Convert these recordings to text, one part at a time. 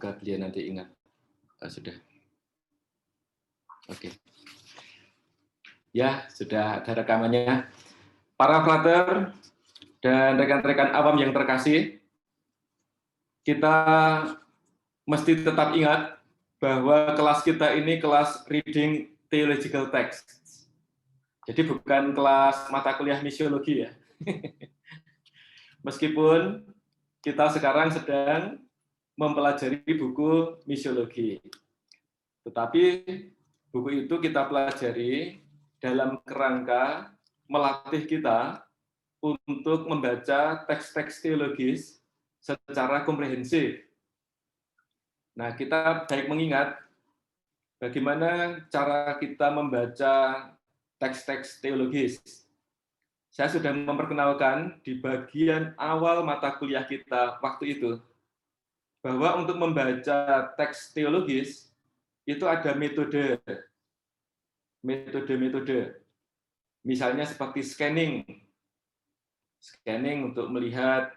Semoga beliau nanti ingat. Sudah. Oke. Ya, sudah ada rekamannya. Para frater dan rekan-rekan awam yang terkasih, kita mesti tetap ingat bahwa kelas kita ini kelas reading theological text. Jadi bukan kelas mata kuliah misiologi ya. Meskipun kita sekarang sedang mempelajari buku misiologi. Tetapi buku itu kita pelajari dalam kerangka melatih kita untuk membaca teks-teks teologis secara komprehensif. Nah, kita baik mengingat bagaimana cara kita membaca teks-teks teologis. Saya sudah memperkenalkan di bagian awal mata kuliah kita waktu itu, bahwa untuk membaca teks teologis, itu ada metode. Misalnya seperti scanning. Scanning untuk melihat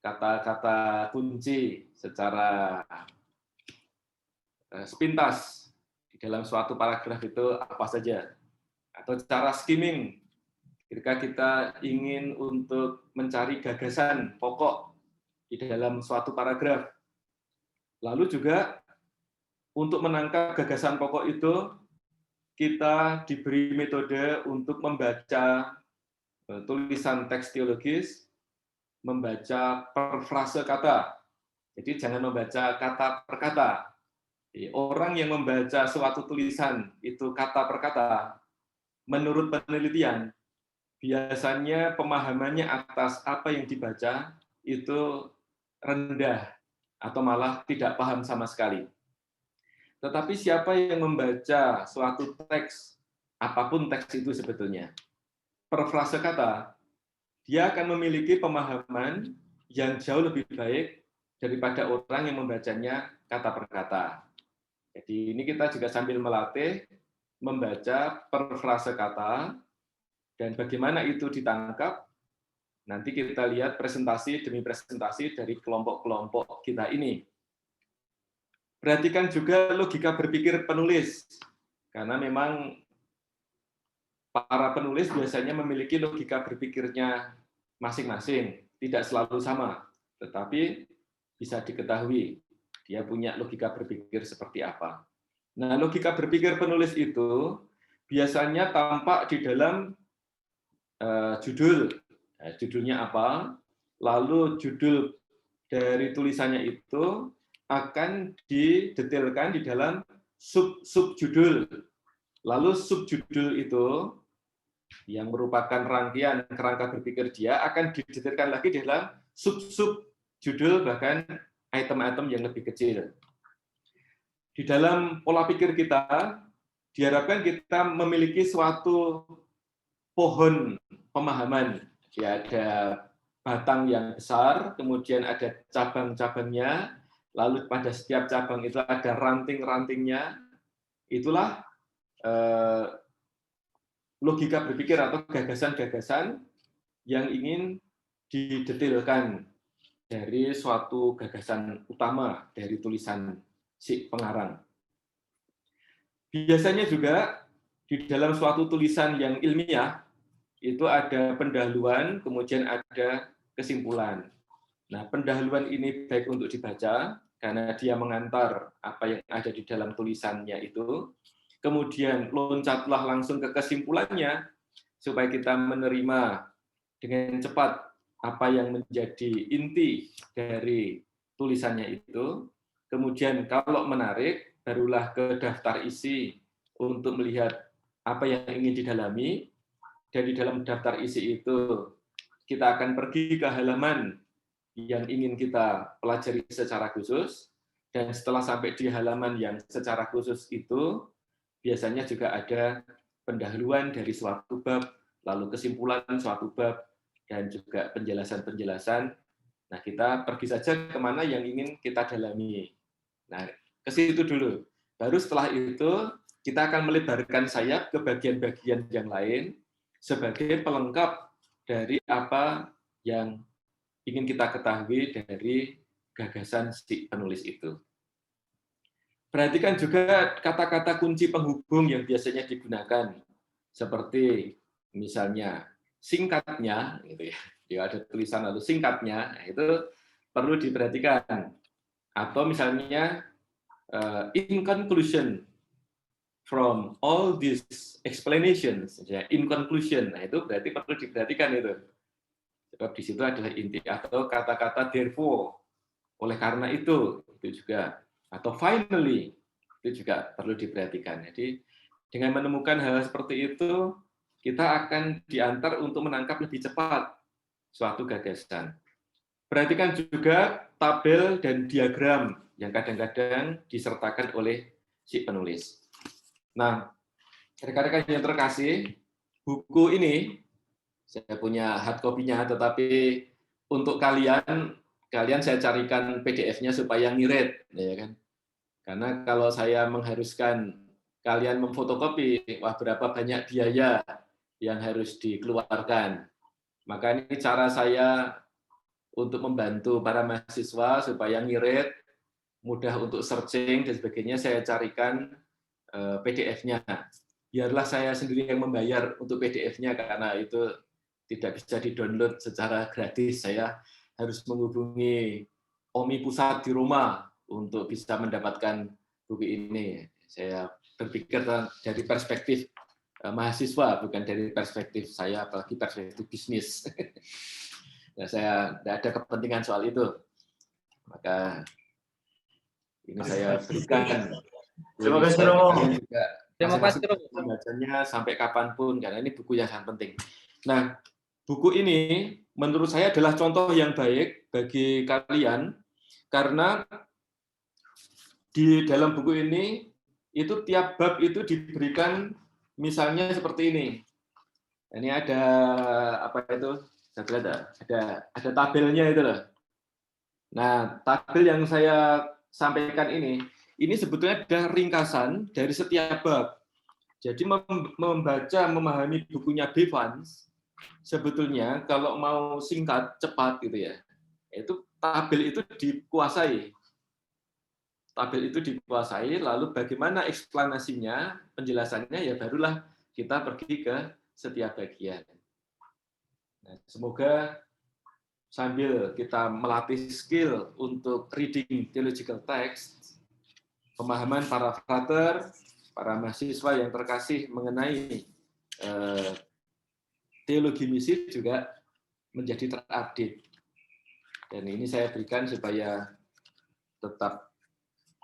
kata-kata kunci secara sepintas di dalam suatu paragraf itu apa saja. Atau cara skimming, ketika kita ingin untuk mencari gagasan pokok di dalam suatu paragraf. Lalu juga untuk menangkap gagasan pokok itu, kita diberi metode untuk membaca tulisan teks teologis, membaca per frase kata. Jadi jangan membaca kata per kata. Orang yang membaca suatu tulisan itu kata per kata, menurut penelitian, biasanya pemahamannya atas apa yang dibaca itu rendah atau malah tidak paham sama sekali. Tetapi siapa yang membaca suatu teks, apapun teks itu sebetulnya, per frase kata, dia akan memiliki pemahaman yang jauh lebih baik daripada orang yang membacanya kata per kata. Jadi ini kita juga sambil melatih membaca per frase kata, dan bagaimana itu ditangkap, nanti kita lihat presentasi demi presentasi dari kelompok-kelompok kita ini. Perhatikan juga logika berpikir penulis, karena memang para penulis biasanya memiliki logika berpikirnya masing-masing, tidak selalu sama, tetapi bisa diketahui dia punya logika berpikir seperti apa. Nah, logika berpikir penulis itu biasanya tampak di dalam judul. Judulnya apa, lalu judul dari tulisannya itu akan didetailkan di dalam sub-judul. Lalu subjudul itu yang merupakan rangkaian kerangka berpikir dia akan didetailkan lagi di dalam sub-judul, bahkan item-item yang lebih kecil. Di dalam pola pikir kita, diharapkan kita memiliki suatu pohon pemahaman. Ya, ada batang yang besar, kemudian ada cabang-cabangnya, lalu pada setiap cabang itu ada ranting-rantingnya. Itulah logika berpikir atau gagasan-gagasan yang ingin didetailkan dari suatu gagasan utama dari tulisan si pengarang. Biasanya juga di dalam suatu tulisan yang ilmiah, itu ada pendahuluan, kemudian ada kesimpulan. Nah, pendahuluan ini baik untuk dibaca, karena dia mengantar apa yang ada di dalam tulisannya itu. Kemudian loncatlah langsung ke kesimpulannya, supaya kita menerima dengan cepat apa yang menjadi inti dari tulisannya itu. Kemudian kalau menarik, barulah ke daftar isi untuk melihat apa yang ingin didalami. Dan di dalam daftar isi itu, kita akan pergi ke halaman yang ingin kita pelajari secara khusus, dan setelah sampai di halaman yang secara khusus itu, biasanya juga ada pendahuluan dari suatu bab, lalu kesimpulan suatu bab, dan juga penjelasan-penjelasan. Nah, kita pergi saja kemana yang ingin kita dalami. Nah, ke situ dulu. Baru setelah itu, kita akan melebarkan sayap ke bagian-bagian yang lain, sebagai pelengkap dari apa yang ingin kita ketahui dari gagasan si penulis itu. Perhatikan juga kata-kata kunci penghubung yang biasanya digunakan, seperti misalnya singkatnya, gitu ya. Dia ada tulisan lalu singkatnya, nah itu perlu diperhatikan. Atau misalnya in conclusion from all these explanations, ya, in conclusion, nah itu berarti perlu diperhatikan itu. Sebab di situ adalah inti, atau kata-kata therefore, oleh karena itu juga, atau finally, itu juga perlu diperhatikan. Jadi dengan menemukan hal seperti itu, kita akan diantar untuk menangkap lebih cepat suatu gagasan. Perhatikan juga tabel dan diagram yang kadang-kadang disertakan oleh si penulis. Nah, rekan-rekan yang terkasih, buku ini saya punya hard copy-nya, tetapi untuk kalian saya carikan PDF-nya supaya ngirit, ya kan? Karena kalau saya mengharuskan kalian memfotokopi, wah berapa banyak biaya yang harus dikeluarkan. Maka ini cara saya untuk membantu para mahasiswa supaya ngirit, mudah untuk searching dan sebagainya, saya carikan PDF-nya. Biarlah saya sendiri yang membayar untuk PDF-nya karena itu tidak bisa di-download secara gratis. Saya harus menghubungi OMI pusat di Roma untuk bisa mendapatkan buku ini. Saya berpikir dari perspektif mahasiswa, bukan dari perspektif saya, apalagi perspektif bisnis. Nah, saya tidak ada kepentingan soal itu. Maka ini saya berikan. Terima kasih, Romo. Kalian juga Terima kasih, Romo. membacanya sampai kapanpun, karena ini buku yang sangat penting. Nah, buku ini menurut saya adalah contoh yang baik bagi kalian, karena di dalam buku ini, itu tiap bab itu diberikan misalnya seperti ini. Ini ada apa itu? Ada tabelnya itu loh. Nah, tabel yang saya sampaikan ini sebetulnya ada ringkasan dari setiap bab. Jadi membaca, memahami bukunya Bevans, sebetulnya kalau mau singkat, cepat gitu ya, itu tabel itu dikuasai. Tabel itu dikuasai, lalu bagaimana eksplanasinya, penjelasannya, ya barulah kita pergi ke setiap bagian. Nah, semoga sambil kita melatih skill untuk reading theological text, pemahaman para frater, para mahasiswa yang terkasih mengenai teologi misi juga menjadi terupdate. Dan ini saya berikan supaya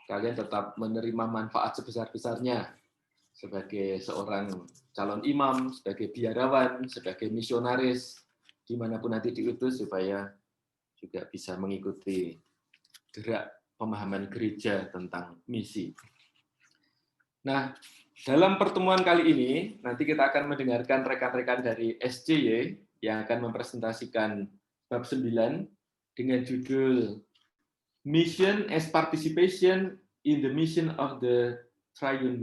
kalian tetap menerima manfaat sebesar-besarnya sebagai seorang calon imam, sebagai biarawan, sebagai misionaris, dimanapun nanti diutus, supaya juga bisa mengikuti gerak pemahaman gereja tentang misi. Nah, dalam pertemuan kali ini, nanti kita akan mendengarkan rekan-rekan dari SCY yang akan mempresentasikan bab 9 dengan judul Mission as Participation in the Mission of the Triune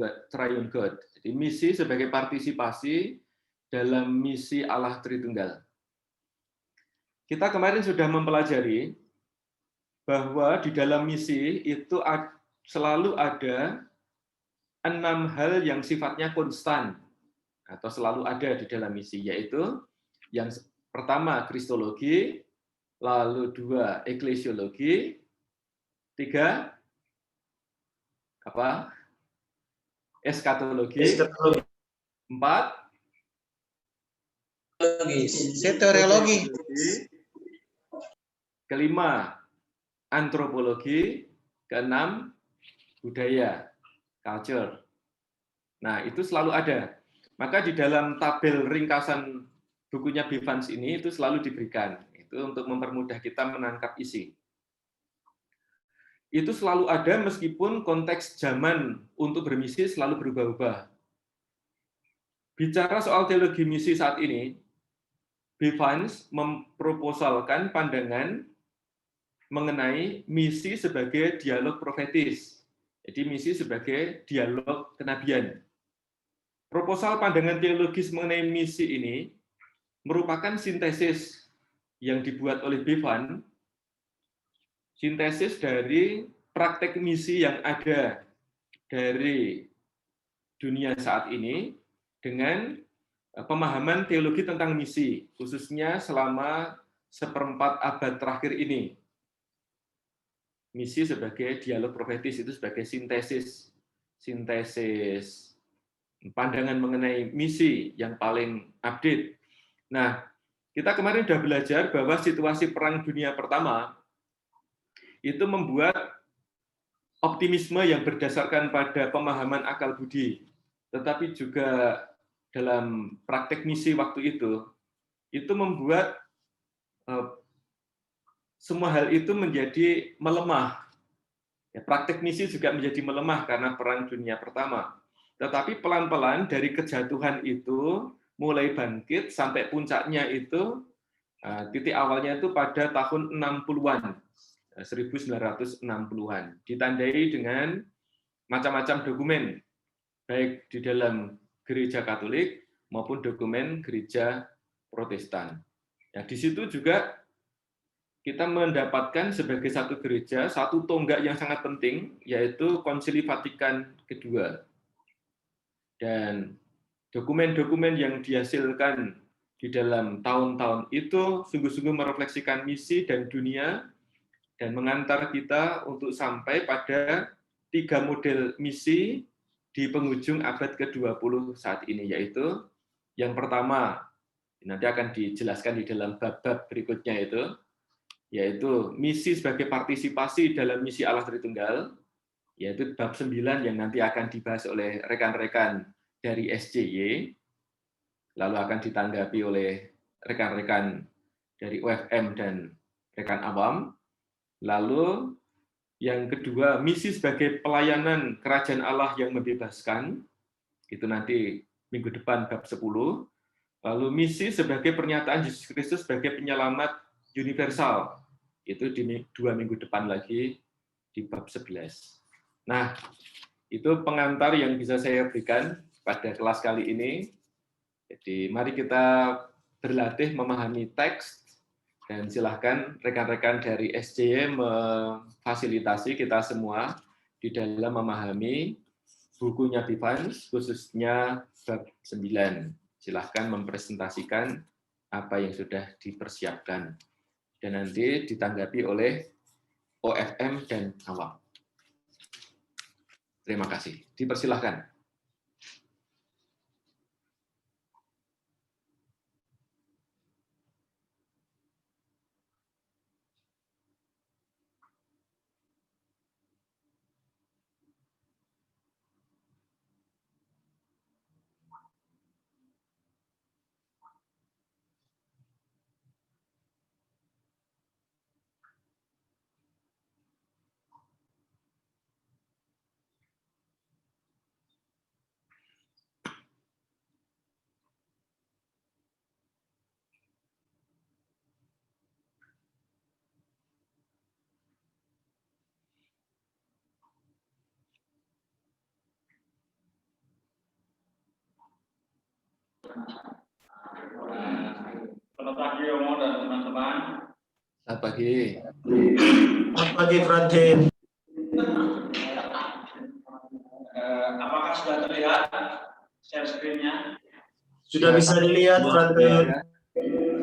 God. Jadi misi sebagai partisipasi dalam misi Allah Tritunggal. Kita kemarin sudah mempelajari bahwa di dalam misi itu selalu ada 6 hal yang sifatnya konstan atau selalu ada di dalam misi, yaitu yang pertama kristologi, lalu 2 eklesiologi, 3 apa? Eskatologi, 4 soteriologi, kelima antropologi, keenam budaya, culture. Nah, itu selalu ada. Maka di dalam tabel ringkasan bukunya Bevans ini itu selalu diberikan. Itu untuk mempermudah kita menangkap isi. Itu selalu ada meskipun konteks zaman untuk bermisi selalu berubah-ubah. Bicara soal teologi misi saat ini, Bevans memproposalkan pandangan mengenai misi sebagai dialog profetis. Jadi misi sebagai dialog kenabian. Proposal pandangan teologis mengenai misi ini merupakan sintesis yang dibuat oleh Bevans, sintesis dari praktek misi yang ada dari dunia saat ini dengan pemahaman teologi tentang misi, khususnya selama seperempat abad terakhir ini. Misi sebagai dialog profetis itu sebagai sintesis pandangan mengenai misi yang paling update. Nah, kita kemarin sudah belajar bahwa situasi Perang Dunia Pertama itu membuat optimisme yang berdasarkan pada pemahaman akal budi, tetapi juga dalam praktek misi waktu itu membuat semua hal itu menjadi melemah. Praktek misi juga menjadi melemah karena Perang Dunia Pertama. Tetapi pelan-pelan dari kejatuhan itu mulai bangkit sampai puncaknya itu, titik awalnya itu pada tahun 60-an. 1960-an, ditandai dengan macam-macam dokumen, baik di dalam gereja Katolik maupun dokumen gereja Protestan. Nah, di situ juga kita mendapatkan sebagai satu gereja, satu tonggak yang sangat penting, yaitu Konsili Vatikan II. Dan dokumen-dokumen yang dihasilkan di dalam tahun-tahun itu sungguh-sungguh merefleksikan misi dan dunia, dan mengantar kita untuk sampai pada 3 model misi di penghujung abad ke-20 saat ini, yaitu yang pertama, nanti akan dijelaskan di dalam bab-bab berikutnya yaitu misi sebagai partisipasi dalam misi Allah Tritunggal, yaitu bab 9 yang nanti akan dibahas oleh rekan-rekan dari SJY, lalu akan ditanggapi oleh rekan-rekan dari UFM dan rekan awam. Lalu yang kedua, misi sebagai pelayanan kerajaan Allah yang membebaskan, itu nanti minggu depan bab 10. Lalu misi sebagai pernyataan Yesus Kristus sebagai penyelamat universal, itu di 2 minggu depan lagi di bab 11. Nah, itu pengantar yang bisa saya berikan pada kelas kali ini. Jadi mari kita berlatih memahami teks, dan silahkan rekan-rekan dari SJY memfasilitasi kita semua di dalam memahami bukunya Bivans, khususnya bab 9. Silahkan mempresentasikan apa yang sudah dipersiapkan. Dan nanti ditanggapi oleh OFM dan awam. Terima kasih. Dipersilahkan. Selamat pagi Romo dan teman-teman. Selamat pagi. Selamat pagi Frante. Apakah sudah terlihat share screen-nya? Sudah bisa dilihat Frante.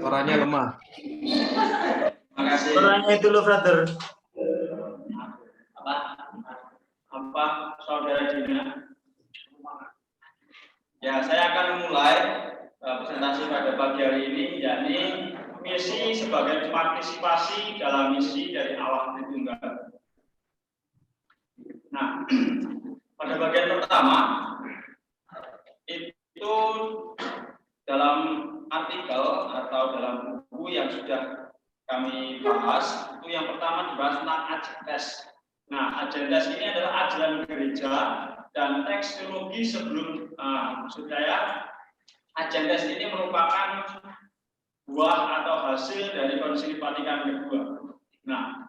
Suaranya lemah. Terima kasih. Suaranya itu loh Frante. Apa saudara Dina? Ya, saya akan memulai presentasi pada pagi hari ini, yakni misi sebagai partisipasi dalam misi dari Allah Tritunggal. Nah, pada bagian pertama itu dalam artikel atau dalam buku yang sudah kami bahas, itu yang pertama dibahas tentang agendas. Nah, agendas ini adalah ajaran gereja dan teks teologi sebelum saudara. Agendas ini merupakan buah atau hasil dari Konsili Vatikan II. Nah,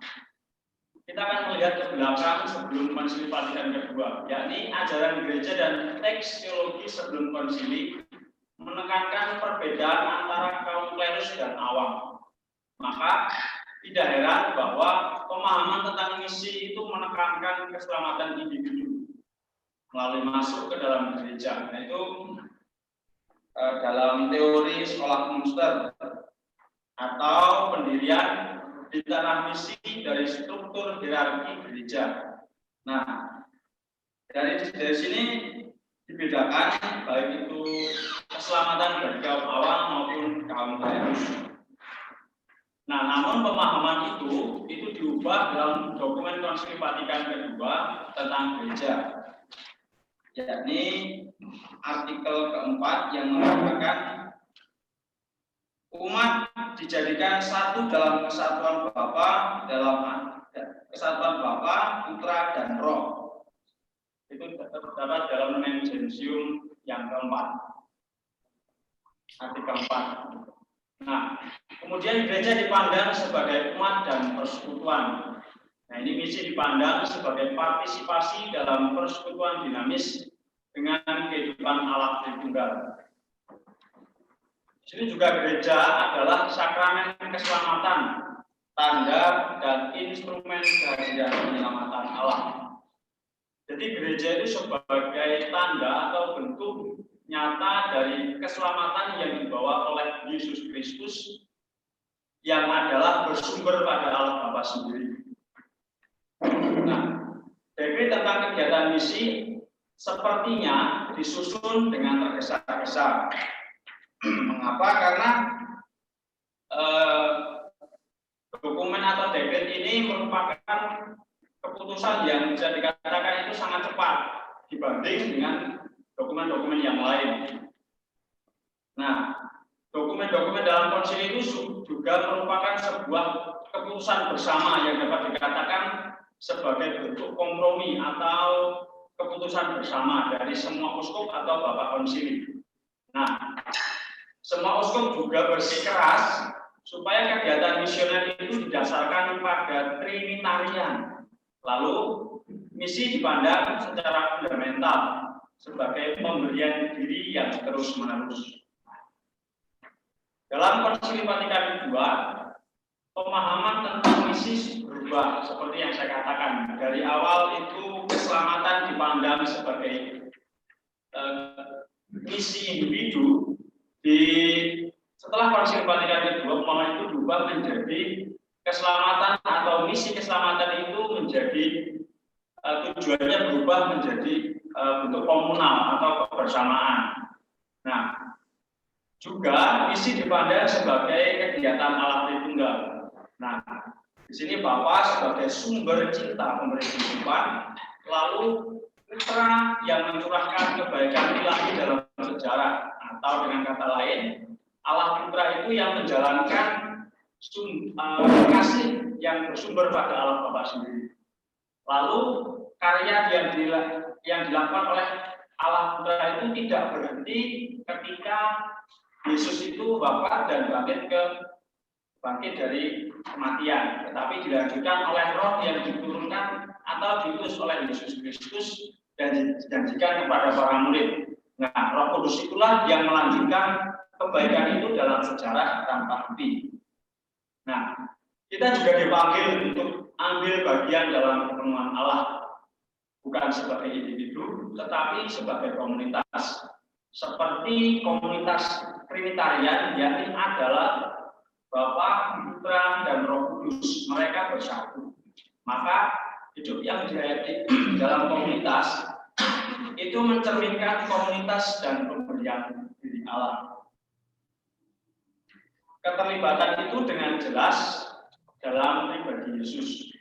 kita akan melihat ke belakang sebelum Konsili Vatikan II, yakni ajaran gereja dan teks teologi sebelum konsili menekankan perbedaan antara kaum klerus dan awam. Maka tidak heran bahwa pemahaman tentang misi itu menekankan keselamatan individu. melalui masuk ke dalam gereja. Nah, itu dalam teori sekolah Munster atau pendirian di tanah misi dari struktur hierarki gereja. Nah, dari sini dibedakan baik itu keselamatan bagi kaum awam maupun kaum lainus. Nah, namun pemahaman itu diubah dalam dokumen Konsili Vatikan kedua tentang gereja, yakni artikel keempat yang mengatakan umat dijadikan satu dalam kesatuan Bapa, Putra dan Roh. Itu terdapat dalam Lumen Gentium yang keempat, artikel 4. Nah, kemudian gereja dipandang sebagai umat dan persekutuan. Nah, ini misi dipandang sebagai partisipasi dalam persekutuan dinamis dengan kehidupan Allah Tritunggal. Di sini juga gereja adalah sakramen keselamatan, tanda dan instrumen kehadiran penyelamatan Allah. Jadi gereja itu sebagai tanda atau bentuk nyata dari keselamatan yang dibawa oleh Yesus Kristus yang adalah bersumber pada Allah Bapa sendiri. Nah, dekret tentang kegiatan misi sepertinya disusun dengan tergesa-gesa. Mengapa? Karena dokumen atau dekret ini merupakan keputusan yang bisa dikatakan itu sangat cepat dibanding dengan dokumen-dokumen yang lain. Nah, dokumen-dokumen dalam konsili itu juga merupakan sebuah keputusan bersama yang dapat dikatakan sebagai bentuk kompromi atau keputusan bersama dari semua uskup atau bapak konsili. Nah, semua uskup juga bersikeras supaya kegiatan misioner itu didasarkan pada Trinitarian. Lalu, misi dipandang secara fundamental sebagai pemberian diri yang terus-menerus. Dalam Konsili Vatikan II, pemahaman tentang misi berubah seperti yang saya katakan. Dari awal itu keselamatan dipandang sebagai misi individu. Setelah Konsili Vatikan II, pemahaman itu berubah menjadi keselamatan atau misi keselamatan itu menjadi tujuannya berubah menjadi bentuk komunal atau kebersamaan. Nah, juga misi dipandang sebagai kegiatan Allah Tritunggal. Nah, di sini Bapa sebagai sumber cinta pemberi kehidupan, lalu Putra yang mencurahkan kebaikan ilahi dalam sejarah, atau dengan kata lain, Allah Putra itu yang menjalankan kasih yang bersumber pada Allah Bapa sendiri. Lalu karya yang dilakukan oleh Allah Putra itu tidak berhenti ketika Yesus itu wafat dan bangkit dari kematian, tetapi dilanjutkan oleh Roh yang diturunkan atau diutus oleh Yesus Kristus dan dijanjikan kepada para murid. Nah, Roh Kudus itulah yang melanjutkan kebaikan itu dalam sejarah tanpa henti. Nah, kita juga dipanggil untuk ambil bagian dalam pertemuan Allah, bukan sebagai individu, tetapi sebagai komunitas. Seperti komunitas Trinitarian, yakni adalah Bapa, Putra, dan Roh Kudus. Mereka bersatu. Maka hidup yang dihayati dalam komunitas itu mencerminkan komunitas dan pemberian diri Allah. Keterlibatan itu dengan jelas dalam pribadi Yesus.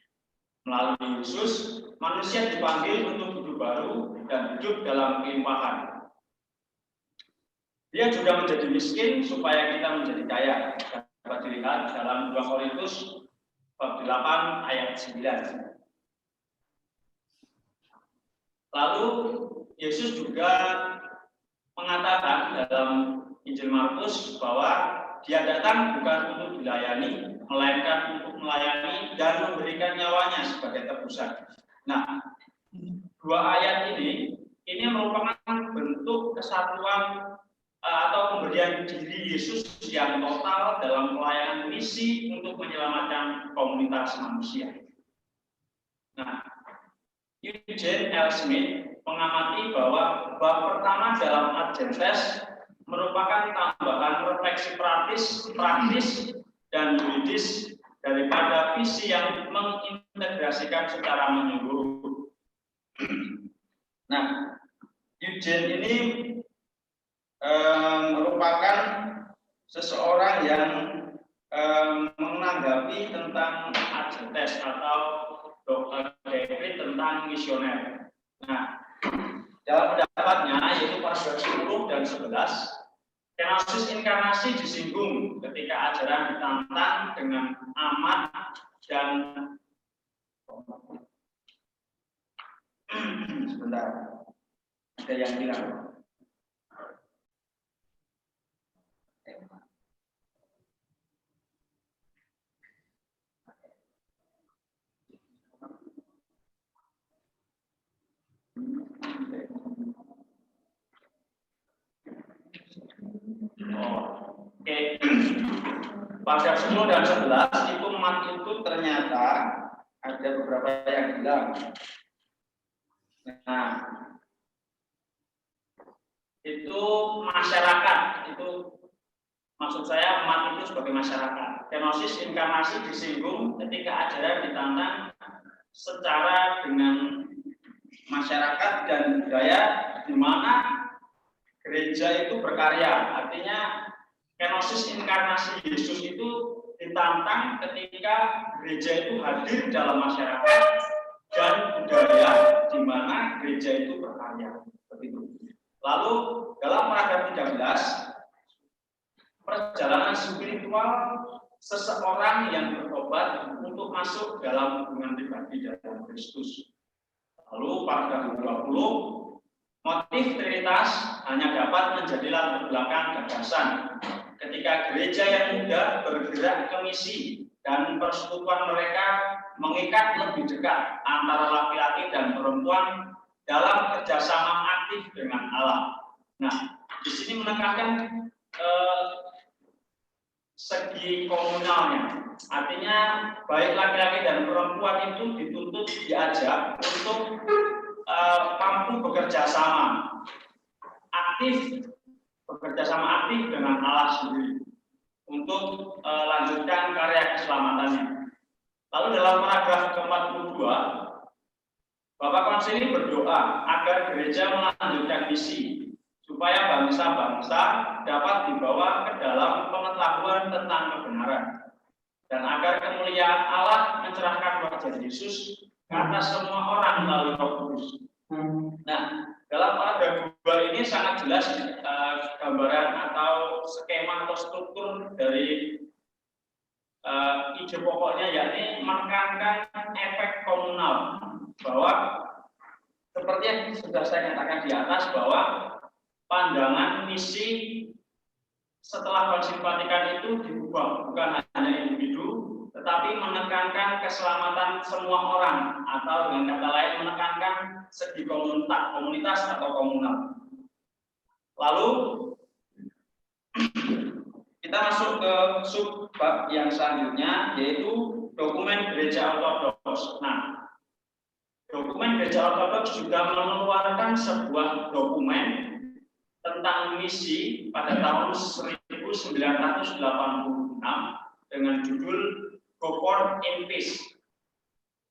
Melalui Yesus, manusia dipanggil untuk hidup baru dan hidup dalam kelimpahan. Dia juga menjadi miskin supaya kita menjadi kaya. Dapat dilihat dalam 2 Korintus bab 8 ayat 9. Lalu Yesus juga mengatakan dalam Injil Markus bahwa Dia datang bukan untuk dilayani, melainkan untuk melayani dan memberikan nyawanya sebagai tebusan. Nah, 2 ayat ini merupakan bentuk kesatuan atau pemberian diri Yesus yang total dalam pelayanan misi untuk menyelamatkan komunitas manusia. Nah, Eugene L. Smith mengamati bahwa bab pertama dalam Adjentes merupakan tambahan refleksi praktis dan yuridis daripada visi yang mengintegrasikan secara menyeluruh. Nah, Eugene ini merupakan seseorang yang menanggapi tentang Adjentes atau doktrin tentang misioner. Nah, dalam pendapatnya yaitu paragraf 10 dan 11, kenosis inkarnasi disinggung ketika ajaran ditantang dengan amat dan sebentar, ada yang bilang oke. Paragraf 10 dan 11 itu mat itu ternyata ada beberapa yang bilang. Nah, itu masyarakat, itu maksud saya mat itu sebagai masyarakat. Kenosis inkarnasi disinggung ketika ajaran ditantang secara dengan masyarakat dan budaya di mana gereja itu berkarya. Artinya kenosis inkarnasi Yesus itu ditantang ketika gereja itu hadir dalam masyarakat dan budaya di mana gereja itu berkarya. Begitu. Lalu dalam paragraf 13, perjalanan spiritual seseorang yang bertobat untuk masuk dalam hubungan pribadi dalam Kristus. Lalu paragraf 20, motif Trinitas hanya dapat menjadi latar belakang gagasan ketika gereja yang muda bergerak ke misi dan persekutuan mereka mengikat lebih dekat antara laki-laki dan perempuan dalam kerjasama aktif dengan Allah. Nah, di sini menekankan segi komunalnya, artinya baik laki-laki dan perempuan itu dituntut diajak untuk mampu bekerja sama aktif dengan Allah sendiri untuk lanjutkan karya keselamatannya. Lalu dalam paragraf ke-42, Bapak Konsili berdoa agar gereja melanjutkan misi supaya bangsa-bangsa dapat dibawa ke dalam pengetahuan tentang kebenaran dan agar kemuliaan Allah mencerahkan wajah Yesus karena semua orang melalui Roh Kudus. Nah, dalam paragraf 2 ini sangat jelas gambaran atau skema atau struktur dari ide pokoknya, yakni menekankan efek komunal, bahwa seperti yang sudah saya katakan di atas, bahwa pandangan misi setelah Konsili Vatikan itu diubah, bukan hanya individu, tetapi menekankan keselamatan semua orang, atau dengan kata lain menekankan segi komunitas atau komunal. Lalu kita masuk ke subbab yang selanjutnya, yaitu dokumen Gereja Ortodoks. Nah, dokumen Gereja Ortodoks juga mengeluarkan sebuah dokumen tentang misi pada tahun 1986 dengan judul Go Forth in Peace,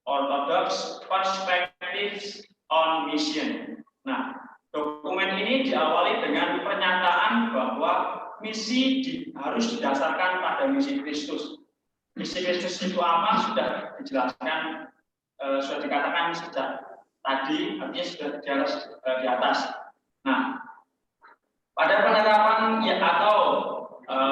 Orthodox Perspectives on Mission. Nah, dokumen ini diawali dengan pernyataan bahwa misi harus didasarkan pada misi Kristus. Misi Kristus itu apa? Sudah dijelaskan, sudah dikatakan sejak tadi, artinya sudah di atas. Nah, pada penerapan atau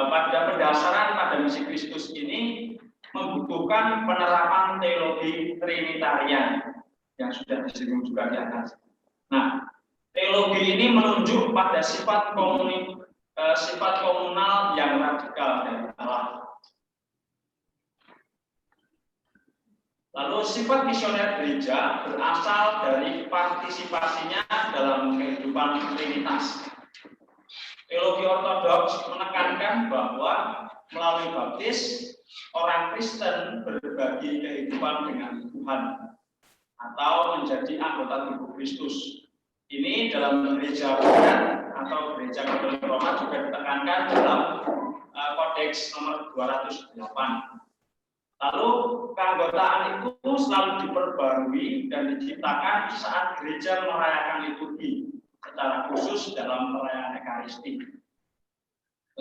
pada pendasaran pada misi Kristus ini membutuhkan penerapan teologi Trinitarian yang sudah disinggung juga di atas. Nah, teologi ini menunjuk pada sifat komunal yang radikal dari Allah. Lalu sifat misioner gereja berasal dari partisipasinya dalam kehidupan Trinitas. Teologi Ortodoks menekankan bahwa melalui baptis orang Kristen berbagi kehidupan dengan Tuhan atau menjadi anggota tubuh Kristus. Ini dalam gereja Buddha atau gereja Katolik Roma juga ditekankan dalam Kodeks nomor 208. Lalu keanggotaan itu selalu diperbarui dan diciptakan saat gereja merayakan liturgi, secara khusus dalam perayaan Ekaristi.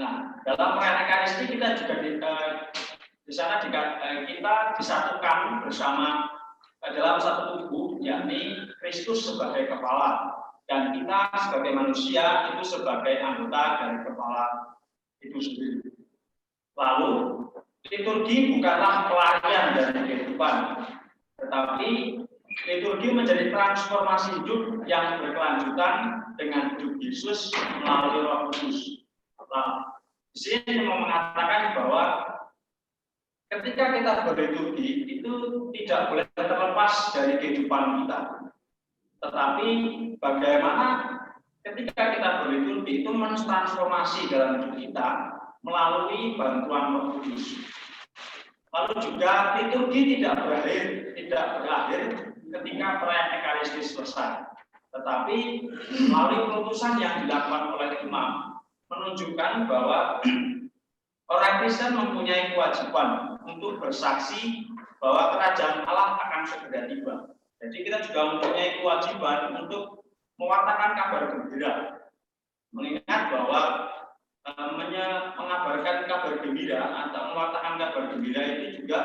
Nah, dalam perayaan Ekaristi kita juga di sana kita disatukan bersama dalam satu tubuh, yakni Kristus sebagai kepala, dan kita sebagai manusia itu sebagai anggota dari kepala itu sendiri. Lalu liturgi bukanlah pelarian dari kehidupan, tetapi liturgi menjadi transformasi hidup yang berkelanjutan dengan hidup Yesus melalui Roh Kudus. Nah, di sini mau mengatakan bahwa ketika kita berliturgi itu tidak boleh terlepas dari kehidupan kita. Tetapi bagaimana ketika kita berliturgi itu mentransformasi dalam hidup kita melalui bantuan Roh Kudus. Lalu juga liturgi tidak berakhir ketika perayaan Ekaristi selesai. Tetapi melalui keputusan yang dilakukan oleh imam menunjukkan bahwa orang Kristen mempunyai kewajiban untuk bersaksi bahwa kerajaan Allah akan segera tiba. Jadi kita juga mempunyai kewajiban untuk mewartakan kabar gembira. Mengingat bahwa mengabarkan kabar gembira atau mewartakan kabar gembira itu juga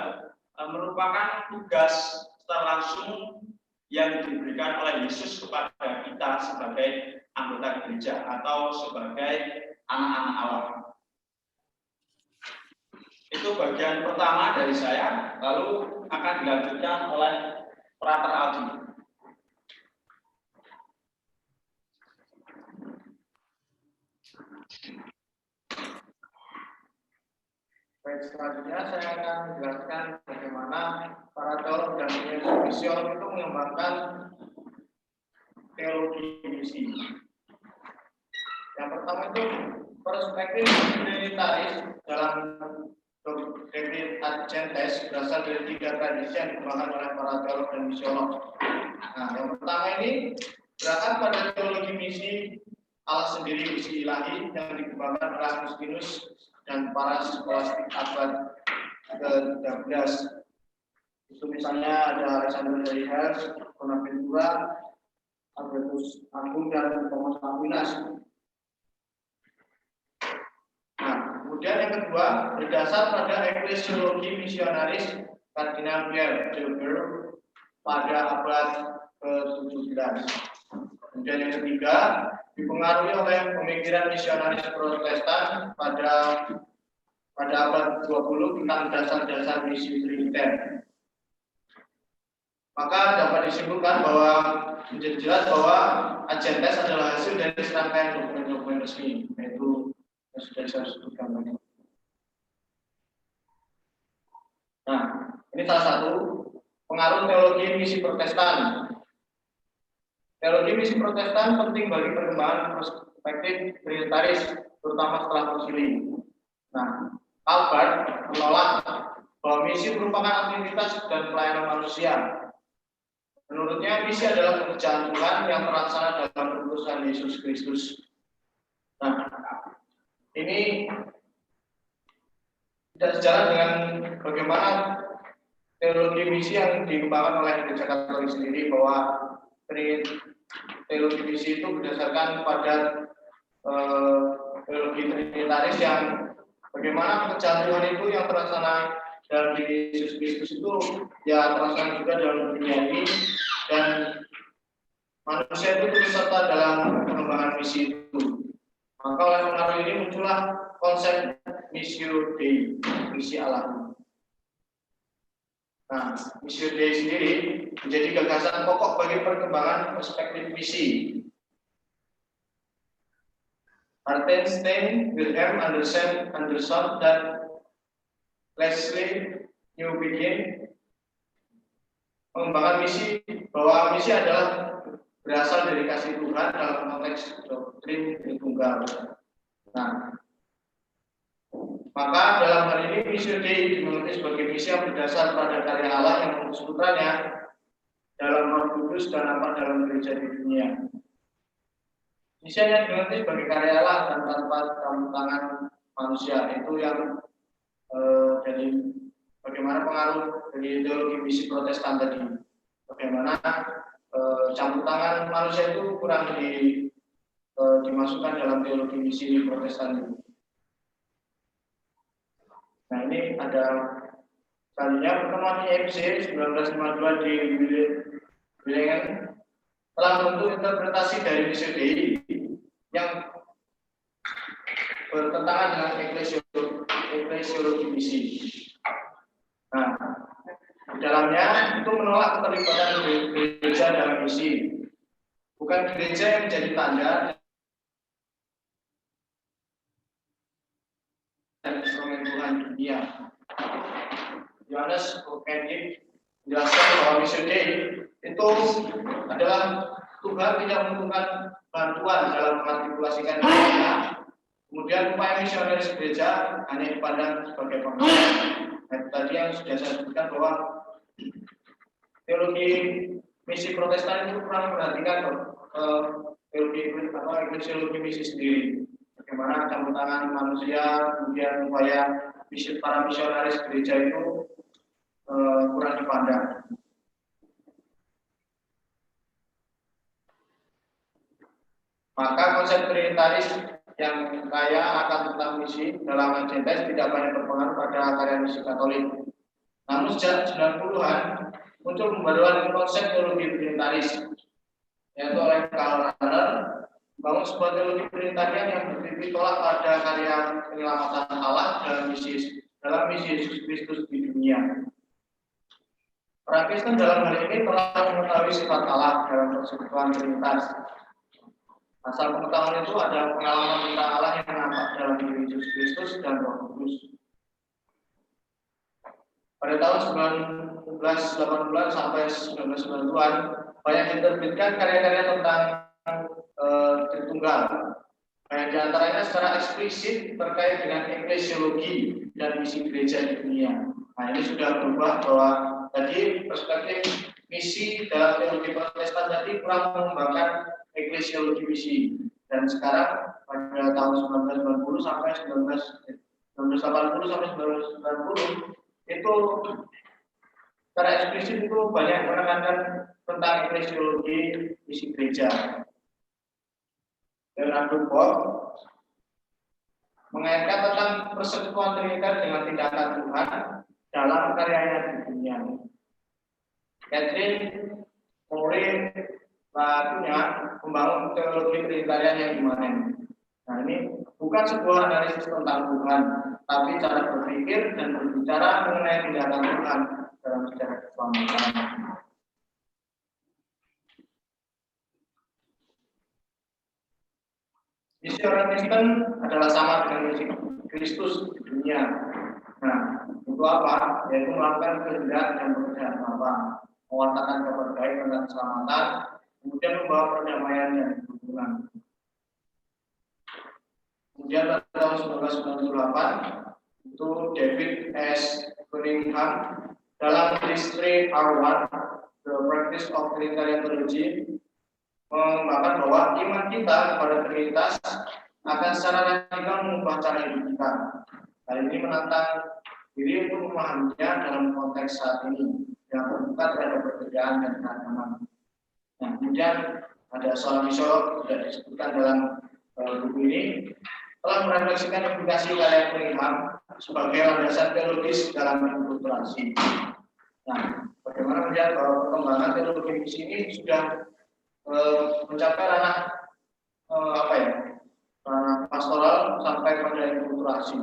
merupakan tugas secara langsung yang diberikan oleh Yesus kepada kita sebagai anggota gereja atau sebagai anak-anak Allah. Itu bagian pertama dari saya, lalu akan dilanjutkan oleh Frater Aldi. Baik, selanjutnya saya akan menjelaskan bagaimana para teolog dan misionolog itu mengembangkan teologi misi. Yang pertama itu perspektif trinitaris dalam David Adjentes berasal dari 3 tradisi yang dikembangkan oleh para teolog dan misionolog. Nah, yang pertama ini berakar pada teologi misi Allah sendiri, misi ilahi yang dikembangkan oleh Agustinus dan para skolastik abad ke-13. Itu misalnya ada Alexander dari Hers, Bonaventura, Albertus Agung, dan Thomas Aquinas. Nah, kemudian yang kedua, berdasar pada eklesiologi misionaris Kardinal Pierre Gilbert pada abad ke-17. Kemudian yang ketiga, dipengaruhi oleh pemikiran misionaris Protestan pada abad 20 tentang dasar-dasar misi triniter. Maka dapat disimpulkan bahwa menjadi jelas bahwa Adjentes adalah hasil dari serangkaian dokumen-dokumen resmi, yaitu yang sudah saya sebutkan tadi. Nah, ini salah satu pengaruh teologi misi Protestan. Teologi misi Protestan penting bagi perkembangan perspektif trinitaris, terutama setelah konsili. Nah, Calvert menolak bahwa misi merupakan aktivitas dan pelayanan manusia. Menurutnya, misi adalah pekerjaan Tuhan yang terlaksana dalam perutusan Yesus Kristus. Nah, ini tidak sejalan dengan bagaimana teologi misi yang dikembangkan oleh Gereja Katolik sendiri, bahwa teologi misi itu berdasarkan pada teologi trinitaris yang bagaimana pekerjaan Tuhan itu yang terlaksana dalam diri Yesus Kristus itu ya terlaksana juga dalam dunia ini, dan manusia itu turut serta dalam pengembangan misi itu. Maka oleh pengaruh ini muncullah konsep Missio Dei, misi Allah. Nah, Missio Dei sendiri menjadi gagasan pokok bagi perkembangan perspektif misi. Martin Stein, Wilhelm Anderson, dan Leslie Newbigin mengembangkan misi, bahwa misi adalah berasal dari kasih Tuhan dalam konteks doktrin Tritunggal. Nah, maka dalam hal ini Missio Dei dimengerti sebagai misi yang berdasar pada karya Allah yang mengutus putranya dalam Roh Kudus dan nampak dalam gereja di dunia. Misi yang dimengerti sebagai karya Allah dan tanpa campur tangan manusia, itu yang dari bagaimana pengaruh dari ideologi misi Protestan tadi. Bagaimana campur tangan manusia itu kurang dimasukkan dalam teologi misi Protestan itu. Nah, ini ada selanjutnya pertemuan IMC 1952 di Willingen telah membentuk interpretasi dari misi DI yang bertentangan dengan eklesiologi misi. Nah, di dalamnya itu menolak keterlibatan gereja dalam misi. Bukan gereja yang menjadi tanda dan instrumen Tuhan dunia. Yohanes Kokenik menjelaskan bahwa misi Dei itu adalah Tuhan tidak membutuhkan bantuan dalam mengartikulasikan dirinya. Kemudian upaya misionaris gereja hanya dipandang sebagai pengalaman. Nah, tadi yang sudah saya sebutkan bahwa teologi misi Protestan itu kurang memperhatikan teologi eklesiologi misi sendiri. Bagaimana campur tangan manusia, kemudian upaya para misionaris gereja itu kurang dipandang. Maka konsep trinitaris yang kaya akan tentang misi dalam Agentes tidak banyak berpengaruh pada karya misi Katolik. Namun sejak 90-an muncul pembaruan konsep teologi trinitaris, yaitu oleh Karl Rahner, membangun sebuah teologi trinitarian yang bertitik tolak pada karya penyelamatan Allah dalam misi Yesus Kristus di dunia. Orang Kristen dalam hal ini telah mengetahui sifat Allah dalam persekutuan Trinitas. Asal pengetahuan itu ada pengalaman tentang Allah yang nampak dalam diri Yesus Kristus dan Roh Kudus. Pada tahun 1980 sampai 1990-an banyak diterbitkan karya-karya tentang Tritunggal. Banyak di antaranya secara eksplisit terkait dengan eklesiologi dan misi gereja di dunia. Nah, ini sudah berubah bahwa tadi perspektif misi dalam teologi Protestan tadi kurang mengembangkan eklesiologi misi, dan sekarang pada tahun 1980 sampai 1980 sampai 1990 itu secara eksplisit itu banyak menekankan tentang eklesiologi misi gereja. Leonardo Bock mengaitkan tentang persekutuan Trinitas dengan tindakan Tuhan dalam karyanya di dunia. Catherine Morin punya membangun teologi trinitarian yang imanen. Nah, ini bukan sebuah analisis tentang Tuhan, tapi cara berpikir dan berbicara mengenai tindakan Tuhan dalam sejarah keselamatan. Misi orang Kristen adalah sama dengan misi Kristus di dunia. Nah, untuk apa? Yaitu melakukan kehendak dan pekerjaan Bapa, mewartakan kabar baik tentang keselamatan, kemudian membawa perdamaian dan hubungan. Kemudian pada tahun 1998 itu David S. Cunningham dalam History R1, The Practice of Trinitarian Theology, mengembangkan bahwa iman kita kepada Trinitas akan secara radikal mengubah cara hidup kita. Hal ini menantang diri untuk memahaminya dalam konteks saat ini yang terbuka terhadap perbedaan dan keragaman. Nah, kemudian ada seorang misolog tidak disebutkan dalam buku ini telah merefleksikan aplikasi karya Cunningham sebagai landasan teologis dalam akulturasi. Nah, bagaimana melihat bahwa perkembangan teologi misi ini sudah mencapai ranah ranah pastoral sampai pada akulturasi.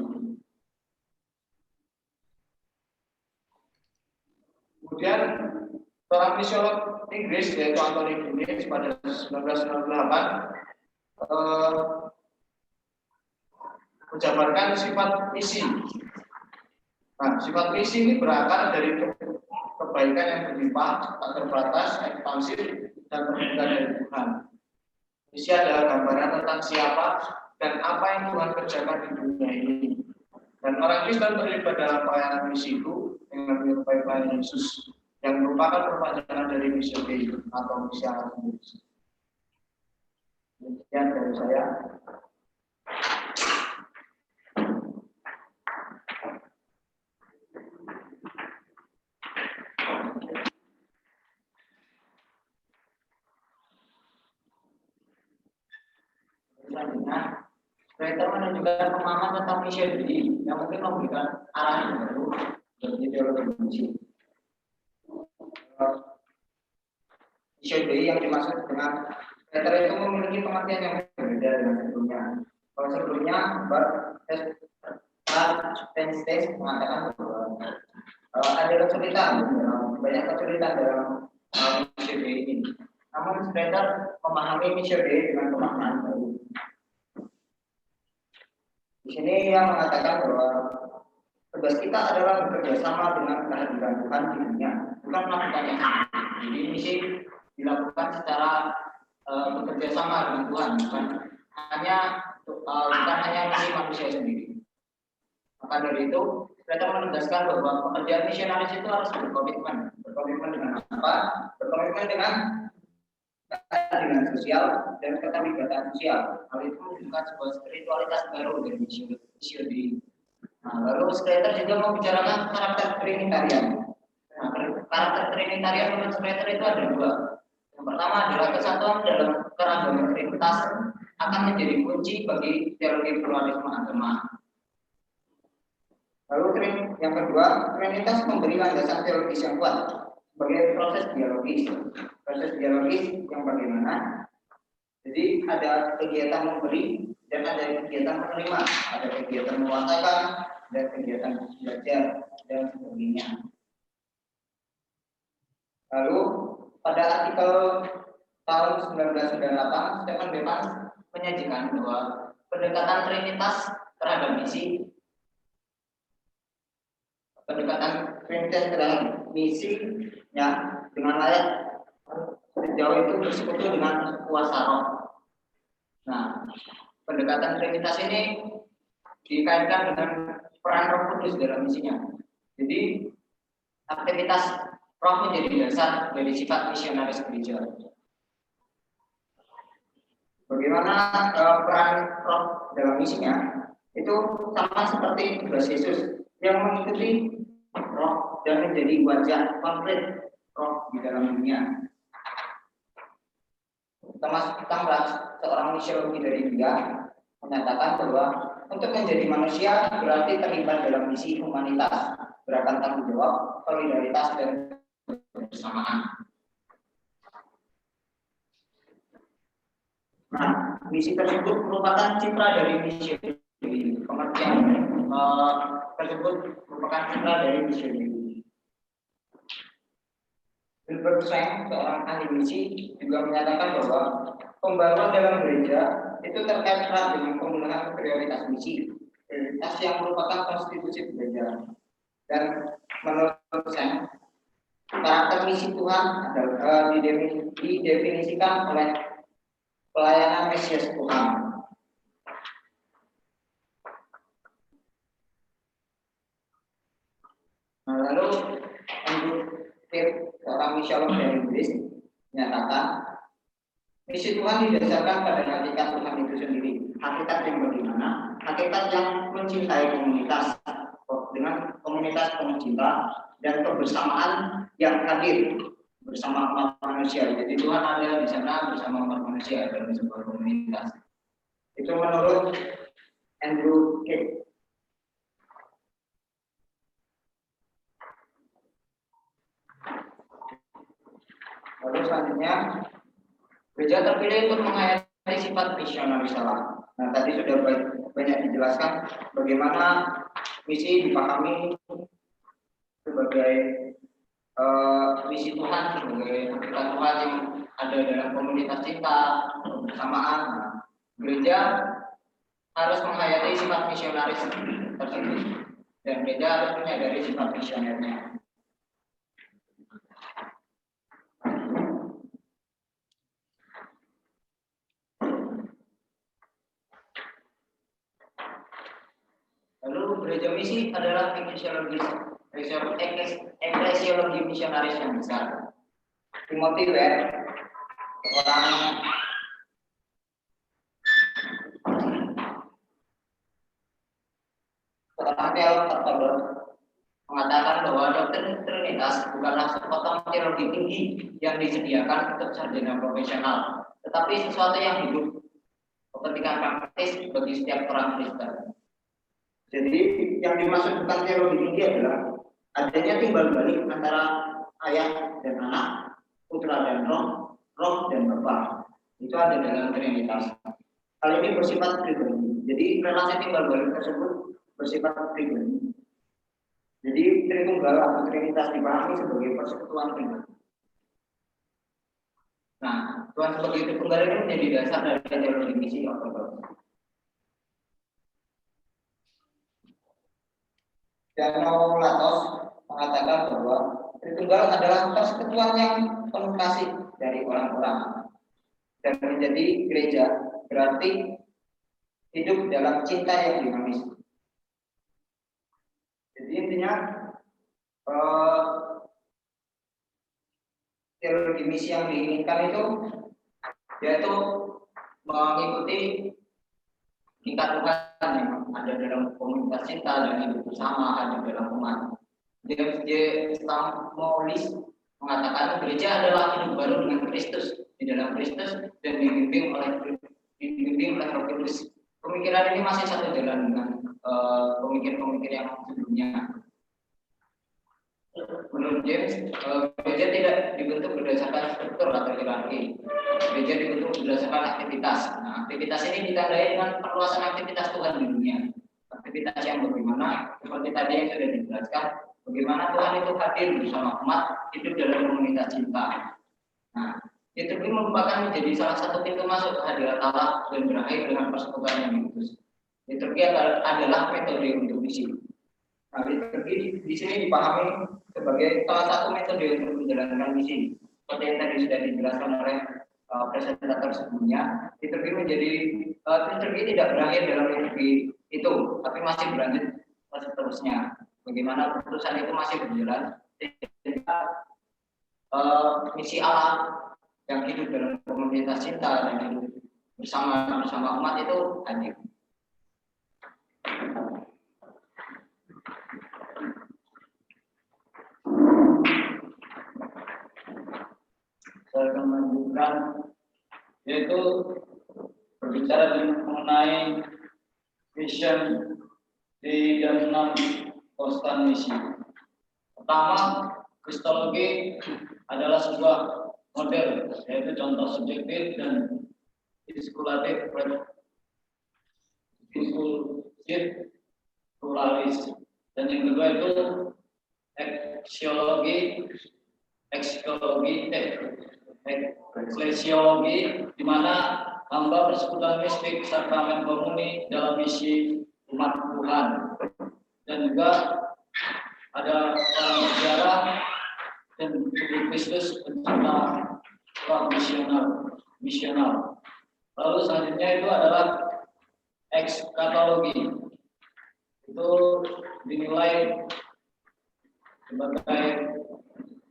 Kemudian seorang misiolog Inggris yaitu Anthony Guinness pada 1998 menjabarkan sifat misi. Nah, sifat misi ini berakar dari kebaikan yang berlimpah, tak terbatas, ekspansif, dan terbuka dari Tuhan. Misi adalah gambaran tentang siapa dan apa yang Tuhan kerjakan di dunia ini. Dan orang Kristen terlibat dalam pelayanan misi itu dengan menyerupai pelayanan Yesus yang merupakan perpanjangan dari misi Dei atau misi Allah sendiri. Demikian dari dari saya. Selanjutnya, Writer menunjukkan pemahaman tentang misi diri yang mungkin memberikan arah yang baru bagi teologi misi. Misi diri yang dimaksud dengan Writer itu memiliki pengertian yang berbeda dengan sebelumnya. Kalau sebelumnya, Penstein mengatakan bahwa ada kesulitan, banyak kesulitan dalam misi diri ini. Namun Writer memahami misi diri dengan pemahaman baru. Di sini yang mengatakan bahwa tugas kita adalah bekerja sama dengan kehadiran Tuhan di dunia, bukan melakukannya sendiri. Jadi misi dilakukan secara bekerja sama dengan Tuhan, bukan hanya misi manusia sendiri. Maka dari itu, kita menegaskan bahwa pekerjaan misionaris itu harus berkomitmen. Berkomitmen dengan apa? Berkomitmen dengan sosial dan keterlibatan sosial. Hal itu menunjukkan sebuah spiritualitas baru dari misi diri. Nah, lalu Schlatter juga membicarakan karakter trinitarian. Nah, karakter trinitarian menurut Schlatter itu ada dua. Yang pertama adalah kesatuan dalam keragaman trinitas akan menjadi kunci bagi teologi pluralisme agama. Lalu yang kedua, trinitas memberi landasan teologis yang kuat sebagai proses dialogis. Proses dialogis yang bagaimana? Jadi ada kegiatan memberi dan ada kegiatan menerima, ada kegiatan menguasakan dan kegiatan belajar dan sebagainya. Lalu pada artikel tahun 1998, Stephen Bevans menyajikan bahwa pendekatan trinitas terhadap misinya dengan layak sejauh itu bersekutu dengan kuasa roh. Nah, pendekatan trinitas ini dikaitkan dengan peran Roh Kudus dalam misinya. Jadi aktivitas roh menjadi dasar dari sifat misionaris gereja. Bagaimana peran roh dalam misinya? Itu sama seperti tugas Yesus yang mengikuti roh dan menjadi wajah konkret roh di dalam dunia. Thomas Tambras, seorang misiologi dari India, menyatakan bahwa untuk menjadi manusia berarti terlibat dalam misi humanitas, gerakan tanggung jawab, solidaritas, dan kebersamaan. Nah, misi tersebut merupakan citra dari misi. Pengertian tersebut merupakan citra dari misi. Wilbur Seng, seorang ahli misi, juga menyatakan bahwa pembaruan dalam gereja itu terkait erat dengan penggunaan prioritas misi, prioritas yang merupakan konstitusi gereja. Dan menurut Seng, karakter misi Tuhan adalah didefinisikan oleh pelayanan Mesias Tuhan. Nah, lalu seorang misiolog dari Inggris menyatakan misi Tuhan didasarkan pada hakikat Tuhan itu sendiri. Hakikat yang bagaimana? Hakikat yang mencintai komunitas dengan komunitas pencinta dan kebersamaan yang hadir bersama umat manusia. Jadi Tuhan ada di sana bersama umat manusia dalam sebuah komunitas. Itu menurut Andrew Cave. Lalu selanjutnya, gereja terpilih untuk menghayati sifat misionaris Allah. Nah, tadi sudah banyak dijelaskan bagaimana misi dipahami sebagai misi Tuhan, sebagai hakikat Tuhan yang ada dalam komunitas cinta, kebersamaan. Nah, gereja harus menghayati sifat misionaris tersebut, dan gereja harus menyadari sifat misionernya. Lalu gereja misi adalah eklesiologi misionaris yang besar. Timothy Webb, seorang Founder mengatakan bahwa doktrin Trinitas bukanlah sepotong teologi tinggi yang disediakan untuk sarjana profesional, tetapi sesuatu yang hidup, kepentingan praktis bagi setiap orang Kristen. Jadi yang dimaksud bukan teologi tinggi adalah adanya timbal balik antara ayah dan anak, putra dan roh, roh dan bapa. Itu ada dalam Trinitas. Hal ini bersifat pribadi. Jadi relasi timbal balik tersebut bersifat pribadi. Jadi Tritunggal atau Trinitas dipahami sebagai persekutuan pribadi. Nah, Tuhan sebagai Tritunggal ini menjadi dasar dari teologi misi ortodoks. Danau Latos mengatakan bahwa Tritunggal adalah persekutuan yang penuh kasih dari orang-orang dan menjadi gereja berarti hidup dalam cinta yang dinamis. Jadi intinya teologi misi yang diinginkan itu yaitu mengikuti tingkat Tuhan yang ada dalam komunitas cinta dan hidup bersama ada dalam umat. James J. Stamolis mengatakan gereja adalah hidup baru dengan Kristus, di dalam Kristus dan dibimbing oleh Roh Kudus. Pemikiran ini masih satu jalan dengan pemikir-pemikir yang sebelumnya. Menurut James, gereja tidak dibentuk berdasarkan struktur atau hierarki. Gereja dibentuk berdasarkan aktivitas. Nah, aktivitas ini ditandai dengan perluasan aktivitas Tuhan di dunia. Aktivitas yang bagaimana, seperti tadi yang sudah dijelaskan, bagaimana Tuhan itu hadir bersama umat hidup dalam komunitas cinta. Nah, liturgi merupakan menjadi salah satu pintu masuk ke hadirat Allah dan berakhir dengan persekutuan yang kudus. Liturgi adalah metode untuk misi. Nah, liturgi di sini dipahami sebagai salah satu metode untuk menjalankan misi. Seperti yang tadi sudah dijelaskan oleh presentator sebelumnya, liturgi tidak berakhir dalam liturgi itu, tapi masih berlanjut seterusnya. Bagaimana keputusan itu masih berjalan, sehingga misi Allah yang hidup dalam komunitas cinta dan hidup bersama umat itu hadir. Saya akan melanjutkan, yaitu berbicara mengenai vision di dalam 6 konstan misi. Pertama, kristologi adalah sebuah model, yaitu contoh subjektif dan diskulatif pluralis. Dan yang kedua itu eklesiologi, di mana hamba persekutuan mistik sakramen komuni dalam misi umat Tuhan. Dan juga ada sejarah dan tubuh Kristus pencipta misional. Lalu selanjutnya itu adalah ekskatologi. Itu dinilai sebagai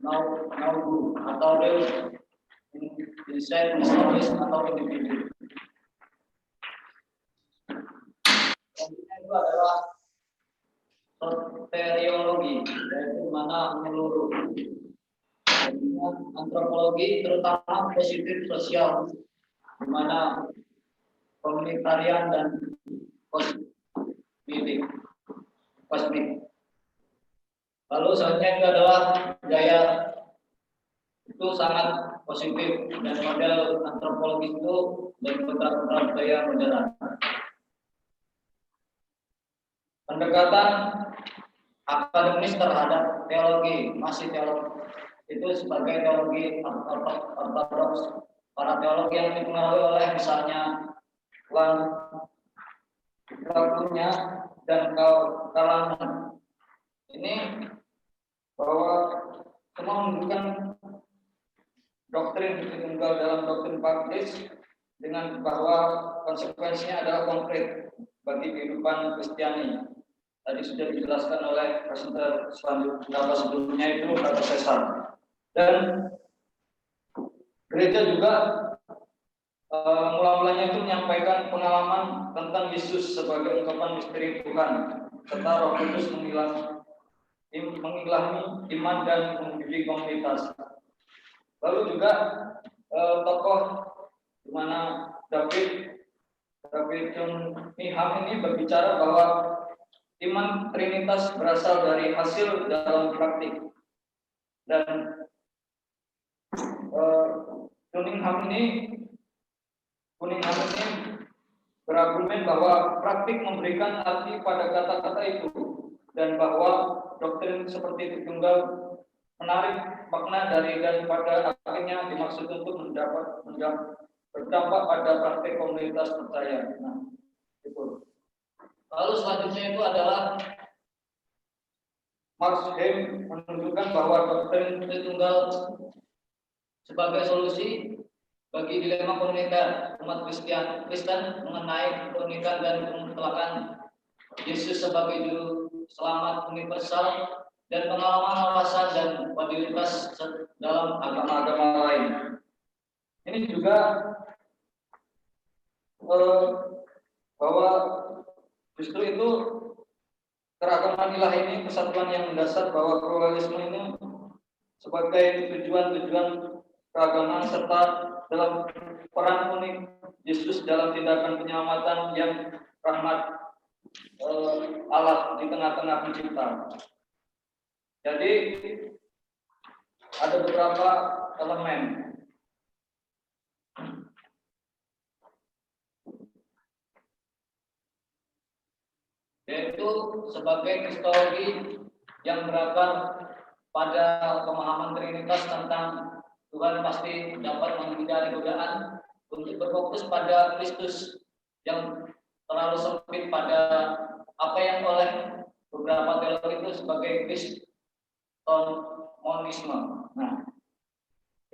naugu atau deus desain historis atau individu. Selanjutnya itu adalah soteriologi, yaitu mana menyeluruh. Antropologi terutama positif sosial, di mana komunitarian dan kosmik. Lalu selanjutnya itu adalah gaya, itu sangat positif dan model antropologis itu dan beberapa gaya modern. Pendekatan akademis terhadap teologi, masih teologi itu sebagai teologi ortodoks. Para teologi yang dipengaruhi oleh misalnya Platonnya dan kalangan ini bahwa semua menunjukkan doktrin Tritunggal dalam doktrin praktis dengan bahwa konsekuensinya adalah konkret bagi kehidupan Kristiani. Tadi sudah dijelaskan oleh presenter sebelumnya itu Dr. Cesar. Dan gereja juga mula-mulanya itu menyampaikan pengalaman tentang Yesus sebagai ungkapan misteri Tuhan serta Roh Kudus mengilhami iman dan mendidik komunitas. Lalu juga tokoh di mana David Niham ini berbicara bahwa iman Trinitas berasal dari hasil dalam praktik. Dan Cunningham ini berargumen bahwa praktik memberikan arti pada kata-kata itu dan bahwa doktrin seperti Tritunggal menarik makna dari dan pada akhirnya dimaksud untuk berdampak pada praktik komunitas percaya. Nah, itu. Lalu selanjutnya itu adalah Max Hem menunjukkan bahwa doktrin Tritunggal sebagai solusi bagi dilema komunitas umat Kristen mengenai keunikan dan kemutlakan Yesus sebagai juru selamat universal dan pengalaman alasan dan kualitas dalam agama-agama lain. Ini juga bahwa justru itu keragaman ilahi ini kesatuan yang mendasar bahwa pluralisme ini sebagai tujuan keagamaan serta dalam peran unik Yesus dalam tindakan penyelamatan yang rahmat Allah di tengah-tengah pencipta. Jadi ada beberapa elemen. Yaitu sebagai kristologi yang berakar pada pemahaman Trinitas tentang Tuhan pasti dapat menghindari godaan untuk berfokus pada Kristus yang terlalu sempit pada apa yang oleh beberapa teolog itu sebagai Kristomonisme. Nah,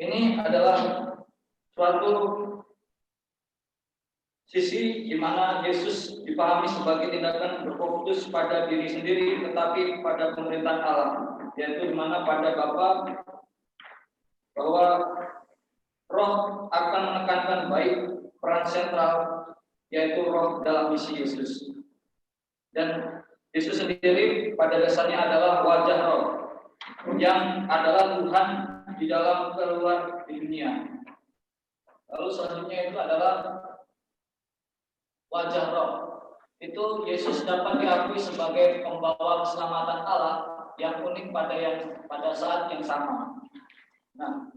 ini adalah suatu sisi di mana Yesus dipahami sebagai tindakan berfokus pada diri sendiri tetapi pada pemerintahan Allah, yaitu di mana pada Bapa bahwa Roh akan menekankan baik peran sentral yaitu Roh dalam misi Yesus. Dan Yesus sendiri pada dasarnya adalah wajah Roh yang adalah Tuhan di dalam keluar di dunia. Lalu selanjutnya itu adalah wajah Roh. Itu Yesus dapat diakui sebagai pembawa keselamatan Allah yang unik pada saat yang sama. Nah,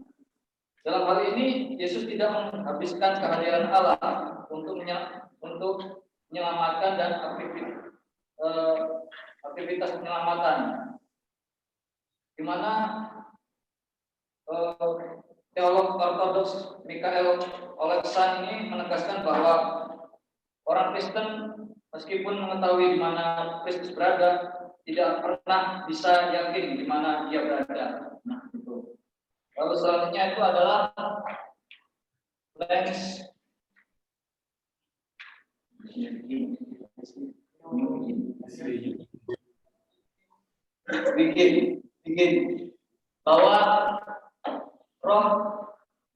dalam hal ini Yesus tidak menghabiskan kehadiran Allah untuk menyelamatkan dan aktivitas penyelamatan, di mana teolog ortodoks Michael Oleksan ini menegaskan bahwa orang Kristen meskipun mengetahui di mana Kristus berada, tidak pernah bisa yakin di mana dia berada. Nah, itu. Lalu selanjutnya itu adalah Lens bikin bahwa Roh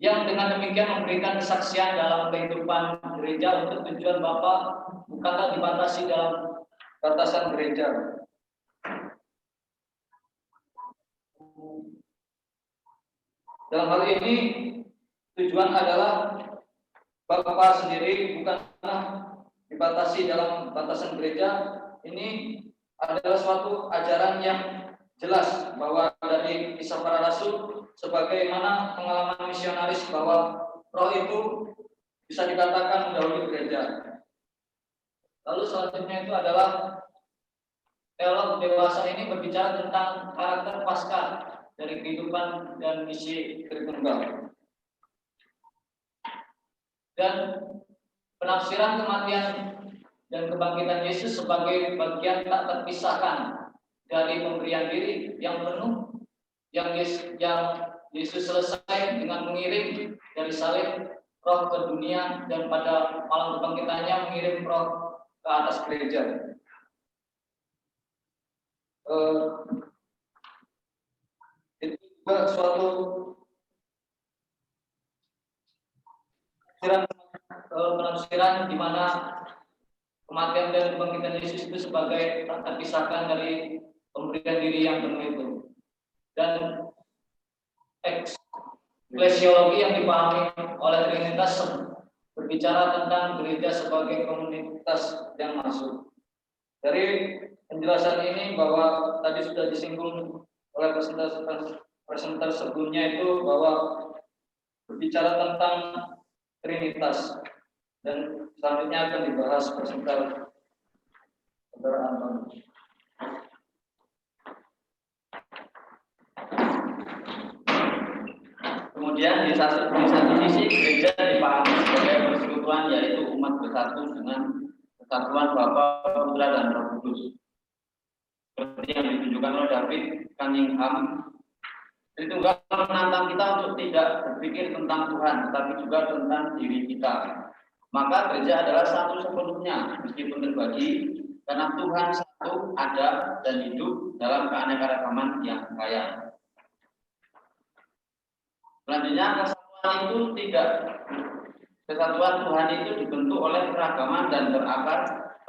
yang dengan demikian memberikan kesaksian dalam kehidupan gereja untuk tujuan Bapa bukanlah dibatasi dalam batasan gereja. Dalam hal ini tujuan adalah Bapa sendiri bukanlah dibatasi dalam batasan gereja. Ini adalah suatu ajaran yang jelas bahwa dari Kisah Para Rasul sebagaimana pengalaman misionaris bahwa Roh itu bisa dikatakan mendahului gereja. Lalu selanjutnya itu adalah teolog dewasa ini berbicara tentang karakter Paskah dari kehidupan dan misi Tritunggal. Dan penafsiran kematian dan kebangkitan Yesus sebagai bagian tak terpisahkan dari pemberian diri yang penuh yang Yesus selesai dengan mengirim dari salib Roh ke dunia dan pada malam kebangkitannya mengirim Roh ke atas gereja. Itu juga suatu penafsiran di mana kematian dan kebangkitan Yesus itu sebagai tak terpisahkan dari pemberian diri yang penuh itu. Dan eklesiologi yang dipahami oleh Trinitas berbicara tentang gereja sebagai komunitas yang masuk. Dari penjelasan ini bahwa tadi sudah disinggung oleh presenter sebelumnya itu bahwa berbicara tentang Trinitas, dan selanjutnya akan dibahas presenter Anton. Kemudian di satu sisi gereja dipahami sebagai persekutuan, yaitu umat bersatu dengan kesatuan Bapa, Putra, dan Roh Kudus. Seperti yang ditunjukkan oleh David Cunningham, Tritunggal menantang kita untuk tidak berpikir tentang Tuhan, tetapi juga tentang diri kita. Maka gereja adalah satu sepenuhnya, meskipun terbagi, karena Tuhan satu, ada, dan hidup dalam keanekaragaman yang kaya. Selanjutnya, kesatuan Tuhan itu dibentuk oleh keragaman dan berakar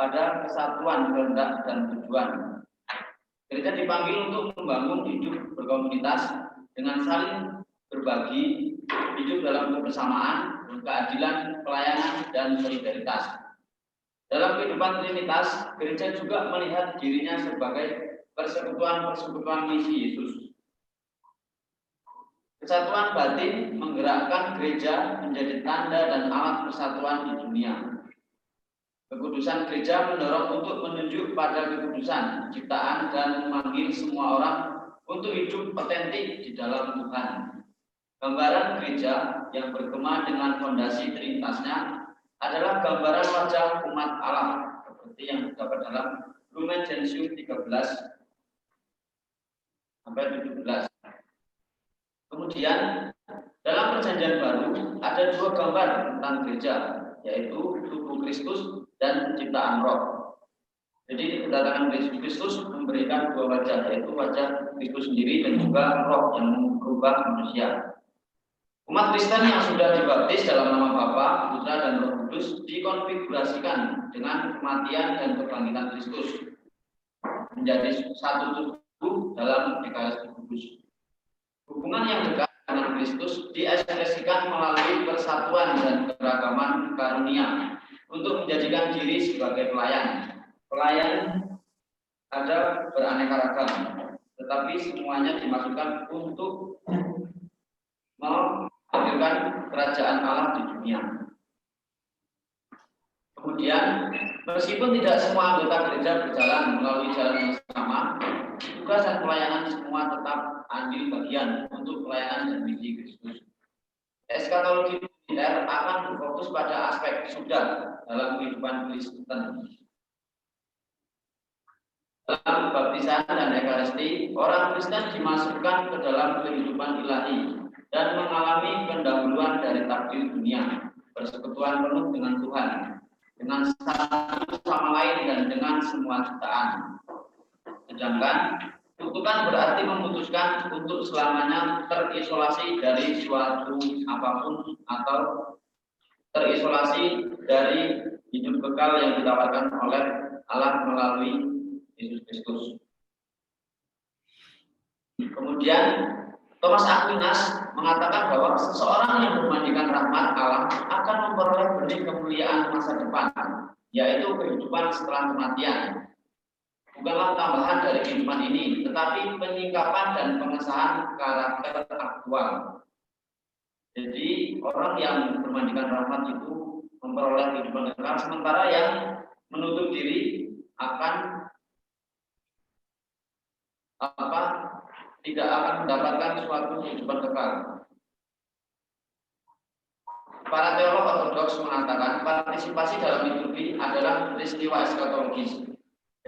pada kesatuan kehendak dan tujuan. Gereja dipanggil untuk membangun hidup berkomunitas dengan saling berbagi, hidup dalam kebersamaan, keadilan, pelayanan, dan solidaritas. Dalam kehidupan Trinitas, gereja juga melihat dirinya sebagai persekutuan misi Yesus. Kesatuan batin menggerakkan gereja menjadi tanda dan alat persatuan di dunia. Kekudusan gereja mendorong untuk menunjuk pada kekudusan ciptaan dan memanggil semua orang untuk hidup otentik di dalam Tuhan. Gambaran gereja yang bergema dengan fondasi Trinitasnya adalah gambaran wajah umat Allah seperti yang terdapat dalam Lumen Gentium 13-17. Kemudian dalam Perjanjian Baru ada dua gambar tentang gereja, yaitu tubuh Kristus dan ciptaan Roh. Jadi kedatangan Yesus Kristus memberikan dua wajah, yaitu wajah Kristus sendiri dan juga Roh yang merubah manusia. Umat Kristen yang sudah dibaptis dalam nama Bapa, Putra, dan Roh Kudus dikonfigurasikan dengan kematian dan kebangkitan Kristus menjadi satu tubuh dalam Ekaristi Kudus. Hubungan yang dekat dengan Kristus diekspresikan melalui persatuan dan keragaman karunia untuk menjadikan diri sebagai pelayan. Pelayan ada beraneka ragam, tetapi semuanya dimaksudkan untuk menghadirkan kerajaan Allah di dunia. Kemudian, meskipun tidak semua anggota gereja berjalan melalui jalan yang sama, tugas dan pelayanan semua tetap ambil bagian untuk pelayanan dan misi Kristus. Eskatologi militer akan berfokus pada aspek sudah dalam kehidupan Kristen. Dalam baptisan dan Ekaristi, orang Kristen dimasukkan ke dalam kehidupan ilahi dan mengalami pendahuluan dari takdir dunia, persekutuan penuh dengan Tuhan, dengan satu sama lain dan dengan semua ciptaan. Sedangkan kutukan berarti memutuskan untuk selamanya terisolasi dari suatu apapun atau terisolasi dari hidup kekal yang ditawarkan oleh Allah melalui Yesus Kristus. Kemudian Thomas Aquinas mengatakan bahwa seseorang yang memandikan rahmat Allah akan memperoleh benih kemuliaan masa depan, yaitu kehidupan setelah kematian. Bukanlah tambahan dari kehidupan ini, tetapi penyingkapan dan pengesahan karakter aktual. Jadi orang yang memandikan rahmat itu memperoleh kehidupan kekal, sementara yang menutup diri akan tidak akan mendapatkan suatu kehidupan kekal. Para teolog ortodoks mengatakan partisipasi dalam liturgi adalah peristiwa eskatologis.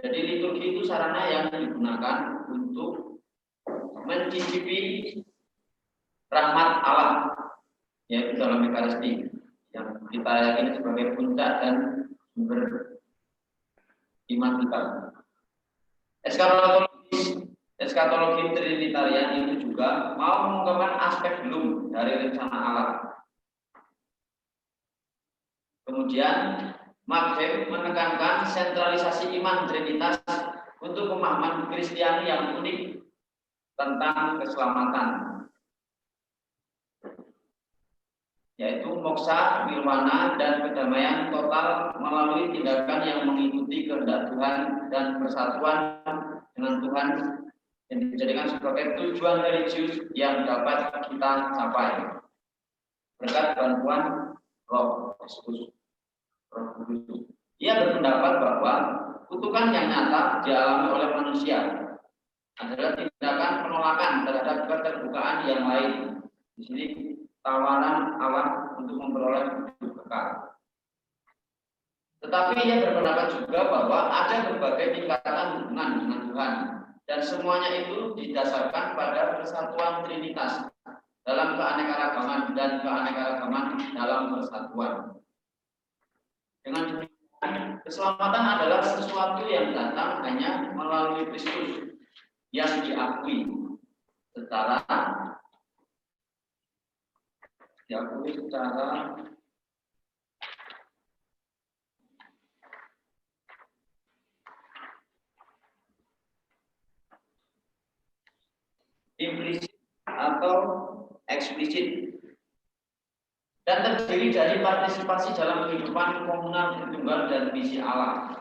Jadi liturgi itu sarana yang digunakan untuk mencicipi rahmat Allah, yaitu dalam Ekaristi yang kita yakini sebagai puncak dan sumber iman kita. Eskatologi Trinitarian itu juga mau mengungkapkan aspek belum dari rencana Allah. Kemudian Mark menekankan sentralisasi iman Trinitas untuk pemahaman Kristiani yang unik tentang keselamatan, yaitu moksa, nirwana, dan kedamaian total melalui tindakan yang mengikuti kehendak Tuhan dan persatuan dengan Tuhan yang dijadikan sebagai tujuan religius yang dapat kita capai berkat bantuan Roh Kudus. Ia berpendapat bahwa kutukan yang nyata dialami oleh manusia adalah tindakan penolakan terhadap keterbukaan yang lain. Di sini tawanan Allah untuk memperoleh hidup kekal. Tetapi ia berpendapat juga bahwa ada berbagai tingkatan hubungan dengan Tuhan dan semuanya itu didasarkan pada persatuan Trinitas dalam keanekaragaman dan keanekaragaman dalam persatuan. Dengan demikian, keselamatan adalah sesuatu yang datang hanya melalui Kristus yang diakui secara implisit atau eksplisit dan terdiri dari partisipasi dalam kehidupan komunal Tritunggal dan misi Allah.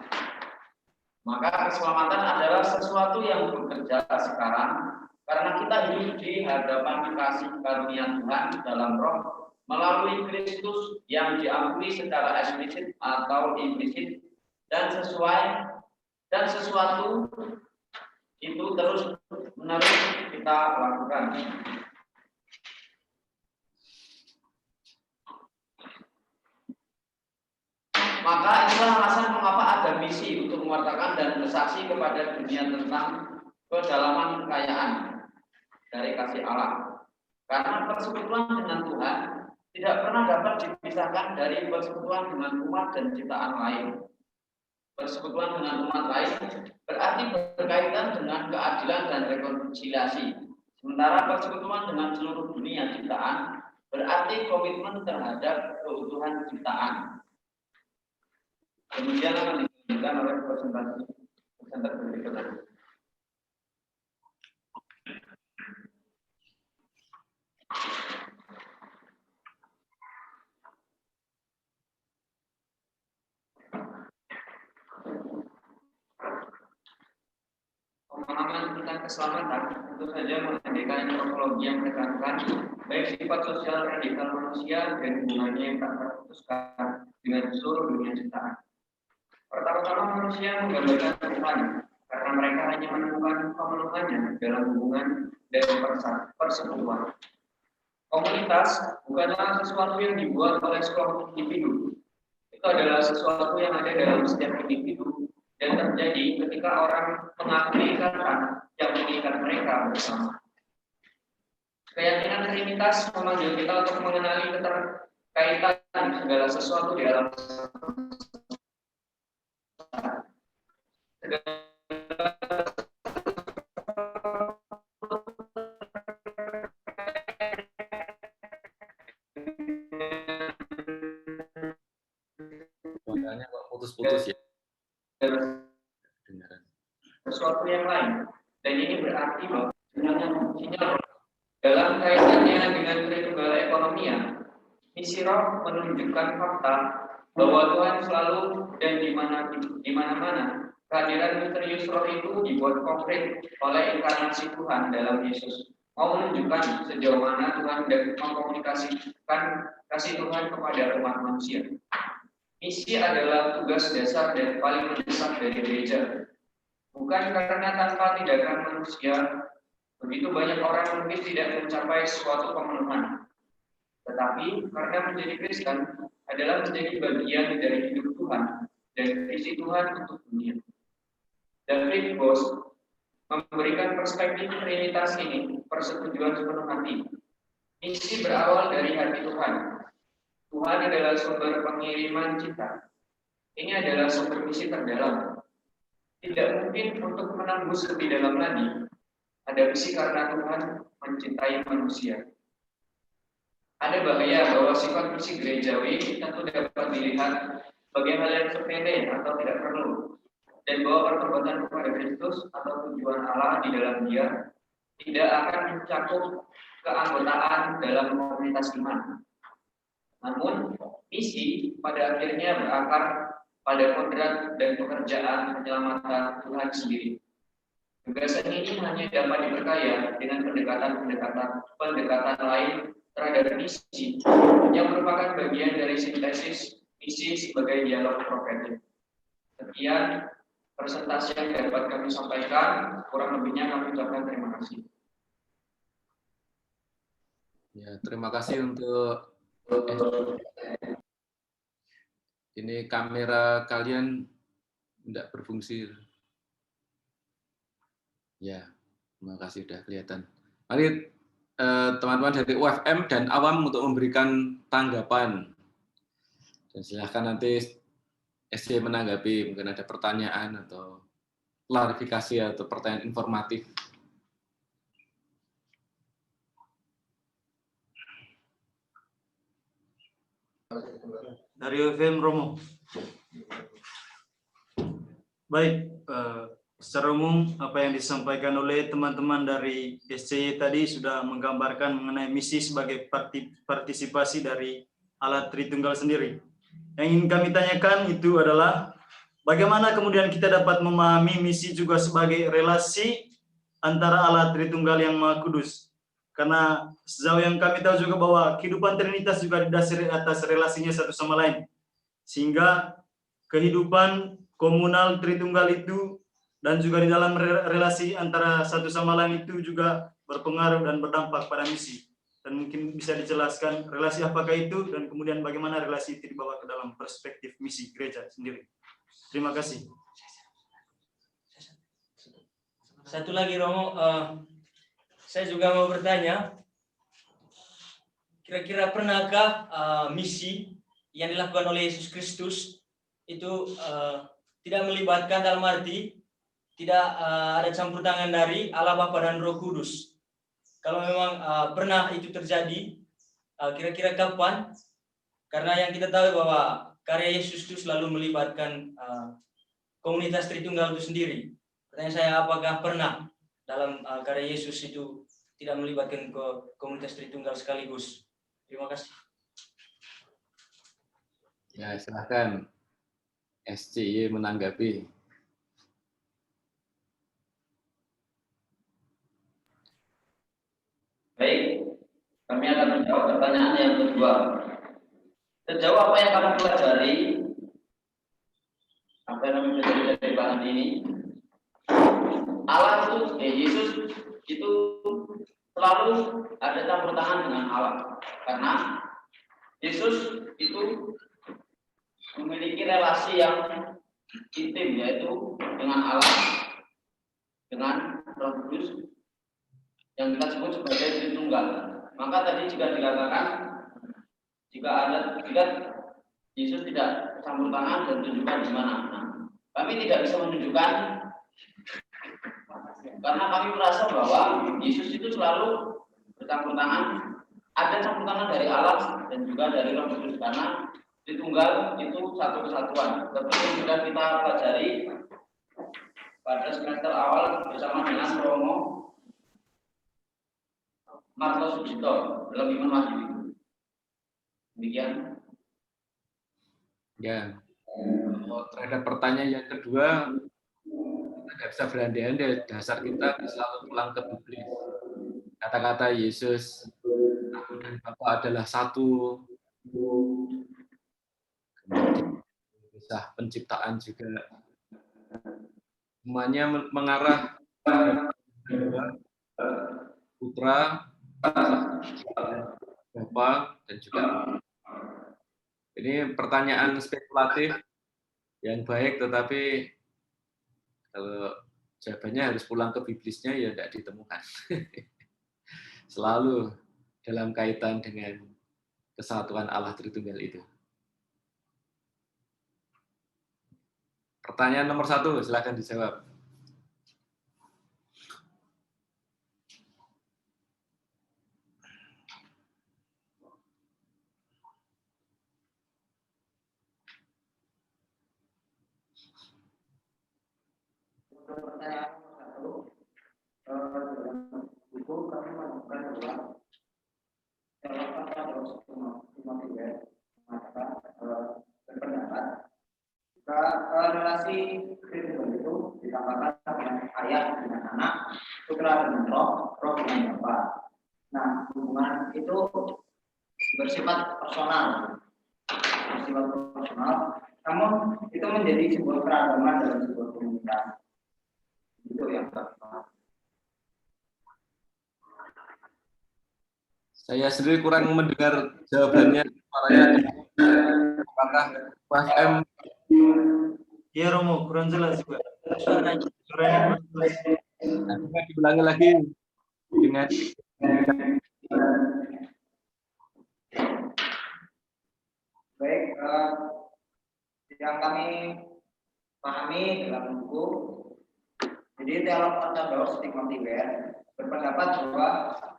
Maka keselamatan adalah sesuatu yang bekerja sekarang karena kita hidup di hadapan kasih karunia Tuhan dalam Roh melalui Kristus yang diakui secara eksplisit atau implisit dan sesuatu itu terus menerus kita lakukan. Maka itulah alasan mengapa ada misi untuk mewartakan dan bersaksi kepada dunia tentang kedalaman kekayaan dari kasih Allah. Karena persekutuan dengan Tuhan tidak pernah dapat dipisahkan dari persekutuan dengan umat dan ciptaan lain. Persekutuan dengan umat lain berarti berkaitan dengan keadilan dan rekonsiliasi. Sementara persekutuan dengan seluruh dunia ciptaan berarti komitmen terhadap keutuhan ciptaan. Kemudian akan dilanjutkan oleh presentasi berikutnya. Pemahaman tentang keselamatan tentu saja menghadirkan antropologi yang menekankan baik sifat sosial radikal manusia dan hubungannya yang tak terputuskan dengan seluruh dunia ciptaan. Pertama-tama manusia menggambarkan Tuhan karena mereka hanya menemukan pemenuhannya dalam hubungan dan persekutuan. Komunitas bukanlah sesuatu yang dibuat oleh sekelompok individu. Itu adalah sesuatu yang ada dalam setiap individu dan terjadi ketika orang mengakui ikatan yang mengikat mereka bersama. Keyakinan Trinitas memanggil kita untuk mengenali keterkaitan segala sesuatu di alam Suaranya kok putus-putus ya. Sesuatu yang lain, dan ini berarti bahwa sinyal dalam kaitannya dengan Tritunggal ekonomia, misi Roh menunjukkan fakta bahwa Tuhan selalu dan di mana-mana kehadiran misterius Roh itu dibuat konkret oleh inkarnasi Tuhan dalam Yesus, mau menunjukkan sejauh mana Tuhan dapat mengkomunikasikan kasih Tuhan kepada umat manusia. Misi adalah tugas dasar dan paling mendesak dari gereja. Bukan karena tanpa tindakan manusia, begitu banyak orang mungkin tidak mencapai suatu pemenuhan. Tetapi karena menjadi Kristen adalah menjadi bagian dari hidup Tuhan dan visi Tuhan untuk dunia. David Bosch memberikan perspektif Trinitas ini persetujuan sepenuh hati. Misi berawal dari hati Tuhan. Tuhan adalah sumber pengiriman cinta. Ini adalah sumber misi terdalam. Tidak mungkin untuk menembus lebih dalam lagi. Ada misi karena Tuhan mencintai manusia. Ada bahaya bahwa sifat misi gerejawi tentu dapat dilihat sebagai hal yang sepele atau tidak perlu, dan bahwa pertobatan kepada Kristus atau tujuan Allah di dalam Dia tidak akan mencakup keanggotaan dalam komunitas iman. Namun, misi pada akhirnya berakar pada kodrat dan pekerjaan penyelamatan Tuhan sendiri. Gagasan ini hanya dapat diperkaya dengan pendekatan lain terhadap misi yang merupakan bagian dari sintesis misi sebagai dialog profetik. Sekian presentasi yang dapat kami sampaikan, kurang lebihnya kami ucapkan terima kasih. Ya, terima kasih untuk ini kamera kalian tidak berfungsi. Ya, terima kasih sudah kelihatan. Mari teman-teman dari UFM dan awam untuk memberikan tanggapan. Dan silahkan nanti SC menanggapi, mungkin ada pertanyaan atau klarifikasi atau pertanyaan informatif. Dari UFM Romo. Baik, secara umum apa yang disampaikan oleh teman-teman dari SCY tadi sudah menggambarkan mengenai misi sebagai partisipasi dari alat Tritunggal sendiri. Yang ingin kami tanyakan itu adalah bagaimana kemudian kita dapat memahami misi juga sebagai relasi antara alat Tritunggal yang Maha Kudus. Karena sejauh yang kami tahu juga bahwa kehidupan Trinitas juga didasari atas relasinya satu sama lain. Sehingga kehidupan komunal Tritunggal itu dan juga di dalam relasi antara satu sama lain itu juga berpengaruh dan berdampak pada misi. Dan mungkin bisa dijelaskan relasi apakah itu dan kemudian bagaimana relasi itu dibawa ke dalam perspektif misi gereja sendiri. Terima kasih. Satu lagi Romo, saya juga mau bertanya, kira-kira pernahkah misi yang dilakukan oleh Yesus Kristus itu tidak melibatkan dalam arti tidak ada campur tangan dari Allah Bapa dan Roh Kudus? Kalau memang pernah itu terjadi, kira-kira kapan? Karena yang kita tahu bahwa karya Yesus itu selalu melibatkan komunitas Tritunggal itu sendiri. Pertanyaan saya, apakah pernah dalam karya Yesus itu tidak melibatkan komunitas Tritunggal sekaligus? Terima kasih. Ya, silakan SCY menanggapi. Baik, kami akan menjawab pertanyaan yang kedua. Sejauh apa yang kamu pelajari, apa yang kami pelajari dari bahan ini, Allah itu, Yesus itu selalu ada campur tangan dengan Allah, karena Yesus itu memiliki relasi yang intim, yaitu dengan Allah, dengan Roh Kudus, yang kita sebut sebagai Tritunggal. Maka tadi juga dikatakan jika Yesus tidak campur tangan dan tunjukkan di mana. Nah, kami tidak bisa menunjukkan karena kami merasa bahwa Yesus itu selalu bercampur tangan, ada campur tangan dari Allah dan juga dari Roh Kudus, karena Tritunggal itu satu kesatuan. Seperti yang sudah kita pelajari pada semester awal bersama dengan Romo Marlo Subsito dalam Iman Wahyu. Demikian. Ya, terhadap pertanyaan yang kedua, kita tidak bisa berandai-andai, dasar kita selalu pulang ke Biblis. Kata-kata Yesus, Aku dan Bapa adalah satu. Kemudian kisah penciptaan juga. Semuanya mengarah pada Putra, Bapa, dan juga ini pertanyaan spekulatif yang baik, tetapi kalau jawabannya harus pulang ke Biblisnya ya tidak ditemukan. Selalu dalam kaitan dengan kesatuan Allah Tritunggal itu. Pertanyaan nomor 1, silakan dijawab. pertanyaan nomor 1, dalam buku kami menemukan bahwa dalam kata Daus Timothy mengatakan berpendapat jika relasi Kristen itu ditambahkan dengan ayah dengan anak, putra dengan roh, roh dengan bapa. Nah, hubungan itu bersifat personal, namun itu menjadi sebuah keragaman dalam sebuah komunitas. Itu yang pertama. Saya sendiri kurang mendengar jawabannya. Apakah Mas M? Iya Romo, kurang jelas juga. Suaranya kurang jelas. Nah, diulangi lagi dengan Baik, yang kami pahami dalam buku, jadi teolog ortodoks Timothy berpendapat bahwa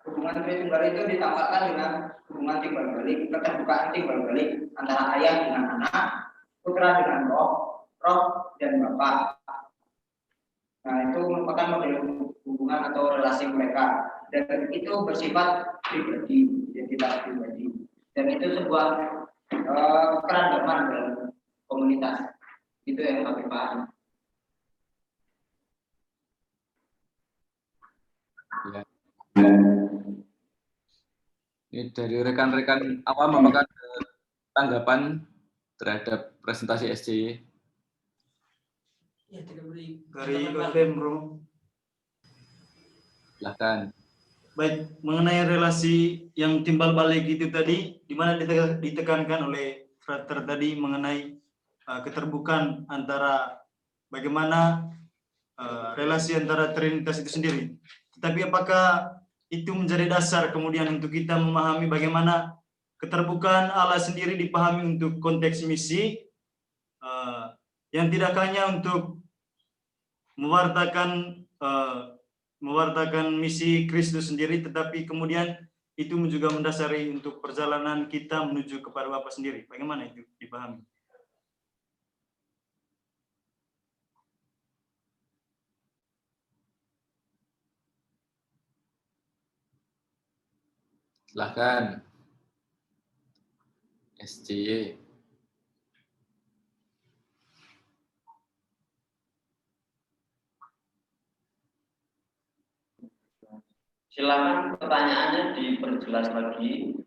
hubungan Tritunggal itu ditambahkan dengan hubungan timbal balik, keterbukaan timbal balik antara ayah dengan anak, putra dengan roh, roh dan bapa. Nah, itu merupakan model hubungan atau relasi mereka, dan itu bersifat pribadi, identitas pribadi, dan itu sebuah keragaman dalam komunitas. Itu yang kami pahami. ya. Ini dari rekan-rekan awam, apakah ada tanggapan terhadap presentasi SCY? Ya, tidak boleh. Dari KFM Romo. Silahkan. Baik, mengenai relasi yang timbal balik itu tadi, di mana ditekankan oleh Frater tadi mengenai keterbukaan antara bagaimana relasi antara Trinitas itu sendiri. Tetapi apakah itu menjadi dasar kemudian untuk kita memahami bagaimana keterbukaan Allah sendiri dipahami untuk konteks misi, yang tidak hanya untuk mewartakan misi Kristus sendiri, tetapi kemudian itu juga mendasari untuk perjalanan kita menuju kepada Bapa sendiri. Bagaimana itu dipahami? Silahkan. SCY. Silakan pertanyaannya diperjelas lagi.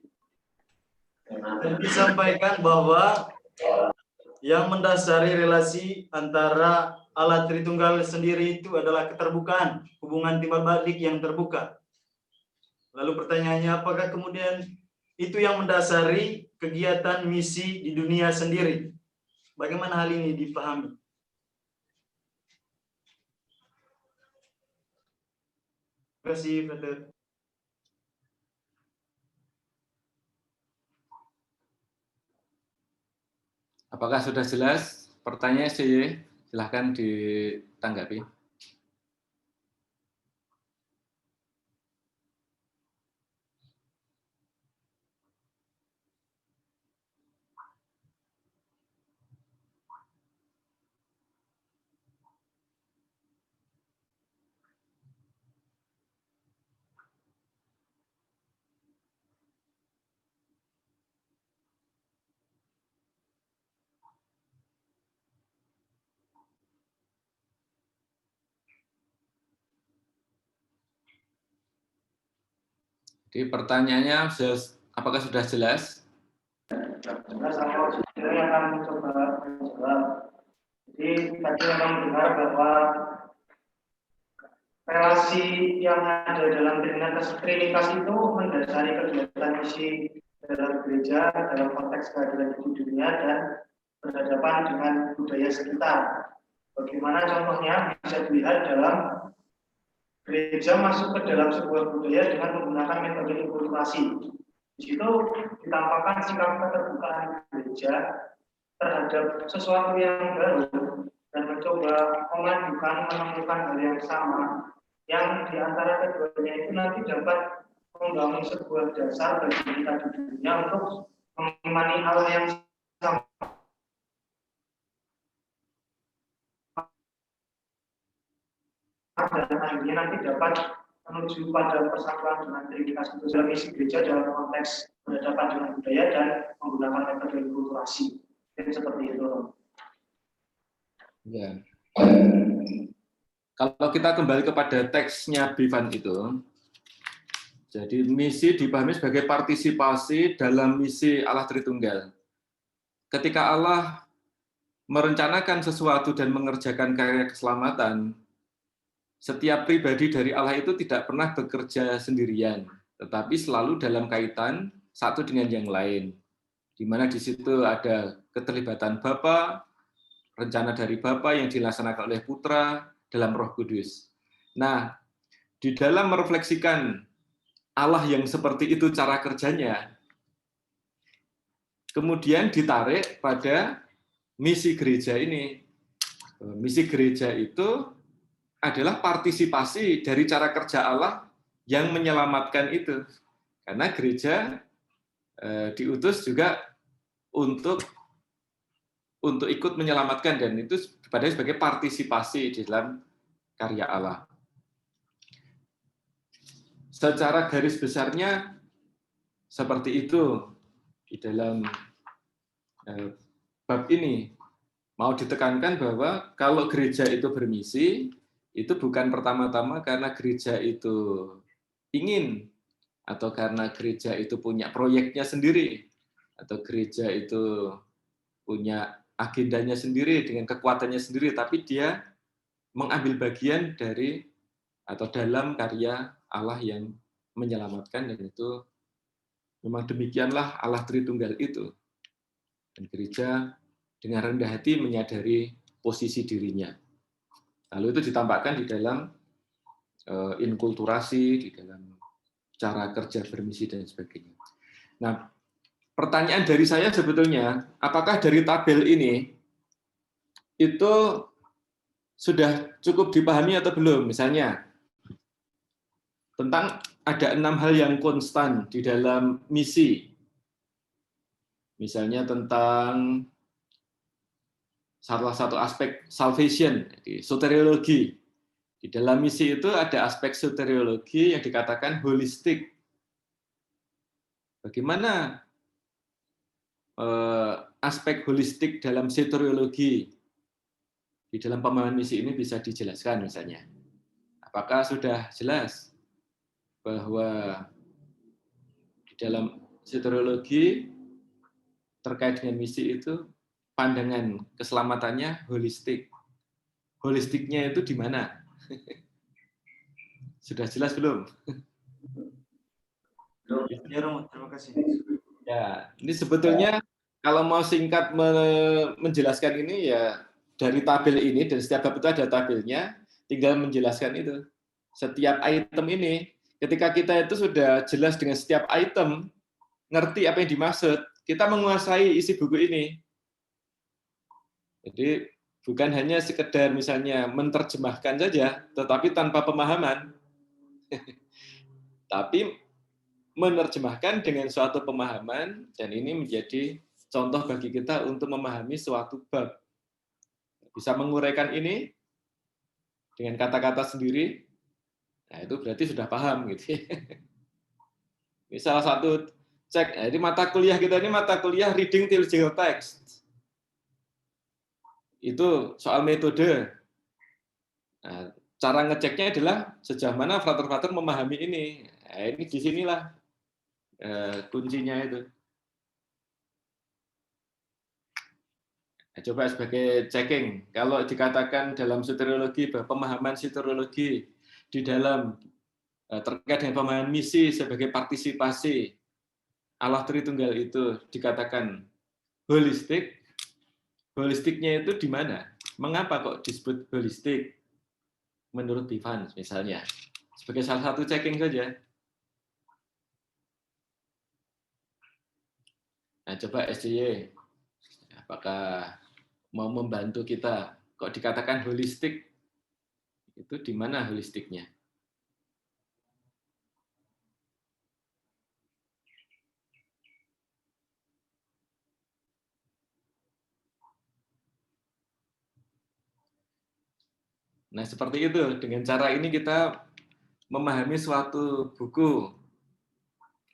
Dan disampaikan bahwa yang mendasari relasi antara Allah Tritunggal sendiri itu adalah keterbukaan, hubungan timbal balik yang terbuka. Lalu pertanyaannya, apakah kemudian itu yang mendasari kegiatan misi di dunia sendiri? Bagaimana hal ini dipahami? Terima kasih, Frater. Apakah sudah jelas? Pertanyaan SCY, silahkan ditanggapi. Jadi pertanyaannya, apakah sudah jelas? Saya akan mencoba menjawab. Jadi tadi memang benar bahwa relasi yang ada dalam Trinitas itu mendasari kegiatan misi dalam gereja dalam konteks keadilan di dunia dan berhadapan dengan budaya sekitar. Bagaimana contohnya bisa dilihat dalam gereja masuk ke dalam sebuah budaya dengan menggunakan metode inkulturasi. Di situ ditampakkan sikap keterbukaan gereja terhadap sesuatu yang baru dan mencoba menemukan hal yang sama, yang di antara keduanya itu nanti dapat membangun sebuah dasar bagi kita di dunia untuk mengimani hal yang sama. dan akhirnya nanti dapat menuju pada persatuan dengan Trinitas itu dalam misi gereja dalam konteks berhadapan dengan budaya dan menggunakan metode inkulturasi. Jadi seperti itu. Ya. Kalau kita kembali kepada teksnya Bivan itu, jadi misi dipahami sebagai partisipasi dalam misi Allah Tritunggal. Ketika Allah merencanakan sesuatu dan mengerjakan karya keselamatan, setiap pribadi dari Allah itu tidak pernah bekerja sendirian, tetapi selalu dalam kaitan satu dengan yang lain, di mana di situ ada keterlibatan Bapa, rencana dari Bapa yang dilaksanakan oleh Putra dalam Roh Kudus. Nah, di dalam merefleksikan Allah yang seperti itu cara kerjanya, kemudian ditarik pada misi gereja ini. Misi gereja itu adalah partisipasi dari cara kerja Allah yang menyelamatkan itu. Karena gereja diutus juga untuk ikut menyelamatkan, dan itu sebagai partisipasi di dalam karya Allah. Secara garis besarnya seperti itu di dalam bab ini. Mau ditekankan bahwa kalau gereja itu bermisi, itu bukan pertama-tama karena gereja itu ingin, atau karena gereja itu punya proyeknya sendiri, atau gereja itu punya agendanya sendiri dengan kekuatannya sendiri, tapi dia mengambil bagian dari atau dalam karya Allah yang menyelamatkan, dan itu memang demikianlah Allah Tritunggal itu. Dan gereja dengan rendah hati menyadari posisi dirinya. Lalu itu ditampakkan di dalam inkulturasi, di dalam cara kerja bermisi dan sebagainya. Nah, pertanyaan dari saya sebetulnya, apakah dari tabel ini itu sudah cukup dipahami atau belum? Misalnya, tentang ada 6 hal yang konstan di dalam misi. Misalnya tentang salah satu aspek salvation, jadi soteriologi. Di dalam misi itu ada aspek soteriologi yang dikatakan holistik. Bagaimana aspek holistik dalam soteriologi di dalam pemahaman misi ini bisa dijelaskan misalnya? Apakah sudah jelas bahwa di dalam soteriologi terkait dengan misi itu pandangan keselamatannya holistik. Holistiknya itu di mana? Sudah jelas belum? Ya, Romo, terima kasih. Ya, ini sebetulnya kalau mau singkat menjelaskan ini ya dari tabel ini, dan setiap bab itu ada tabelnya, tinggal menjelaskan itu. Setiap item ini, ketika kita itu sudah jelas dengan setiap item, ngerti apa yang dimaksud, kita menguasai isi buku ini. Jadi bukan hanya sekedar misalnya menerjemahkan saja, tetapi tanpa pemahaman. Tapi menerjemahkan dengan suatu pemahaman, dan ini menjadi contoh bagi kita untuk memahami suatu bab. Bisa menguraikan ini dengan kata-kata sendiri, nah itu berarti sudah paham gitu. Ini salah satu cek. Nah, ini mata kuliah kita ini mata kuliah Reading Theological Text. Itu soal metode. Nah, cara ngeceknya adalah sejauh mana frater-frater memahami ini. Nah, ini di sinilah kuncinya itu. Nah, coba sebagai checking, kalau dikatakan dalam soteriologi bahwa pemahaman soteriologi di dalam terkait dengan pemahaman misi sebagai partisipasi Allah Tritunggal itu dikatakan holistik, holistiknya itu di mana? Mengapa kok disebut holistik? Menurut Bivan misalnya, sebagai salah satu checking saja. Nah, coba SJY, apakah mau membantu kita? Kok dikatakan holistik? Itu di mana holistiknya? Nah, seperti itu. Dengan cara ini kita memahami suatu buku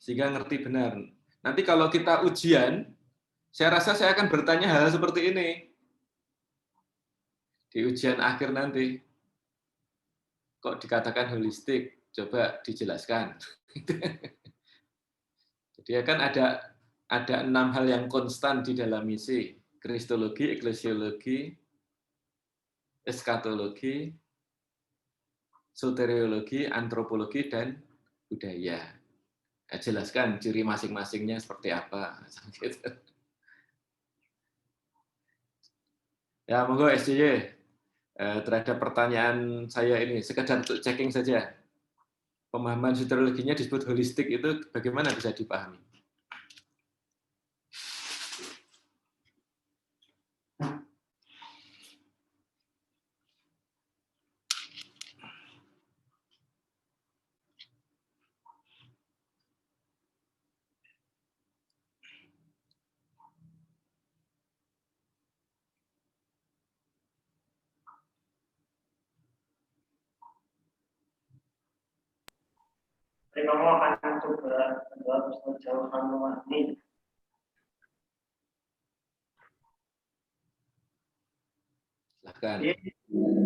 sehingga ngerti benar. Nanti kalau kita ujian, saya rasa saya akan bertanya hal seperti ini di ujian akhir nanti. Kok dikatakan holistik? Coba dijelaskan. Jadi kan ada 6 hal yang konstan di dalam misi: kristologi, eklesiologi, eskatologi, soteriologi, antropologi, dan budaya. Nah, jelaskan ciri masing-masingnya seperti apa. Ya, monggo SJY. Terhadap pertanyaan saya ini, sekedar untuk checking saja. Pemahaman soteriologinya disebut holistik, itu bagaimana bisa dipahami? Kamu akan coba menjawab sejauh kamu memahami. Silahkan. Jadi,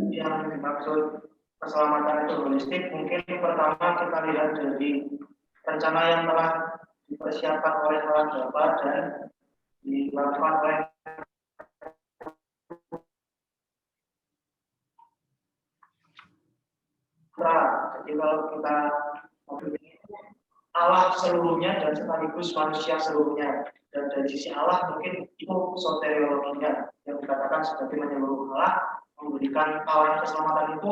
yang dimaksud keselamatan itu holistik, mungkin pertama kita lihat dari rencana yang telah dipersiapkan oleh Allah Bapa dan dilakukan oleh jadi kalau kita Allah seluruhnya dan sekaligus manusia seluruhnya, dan dari sisi Allah mungkin itu soteriologinya yang dikatakan sebagai menyeluruh. Allah memberikan kawan keselamatan itu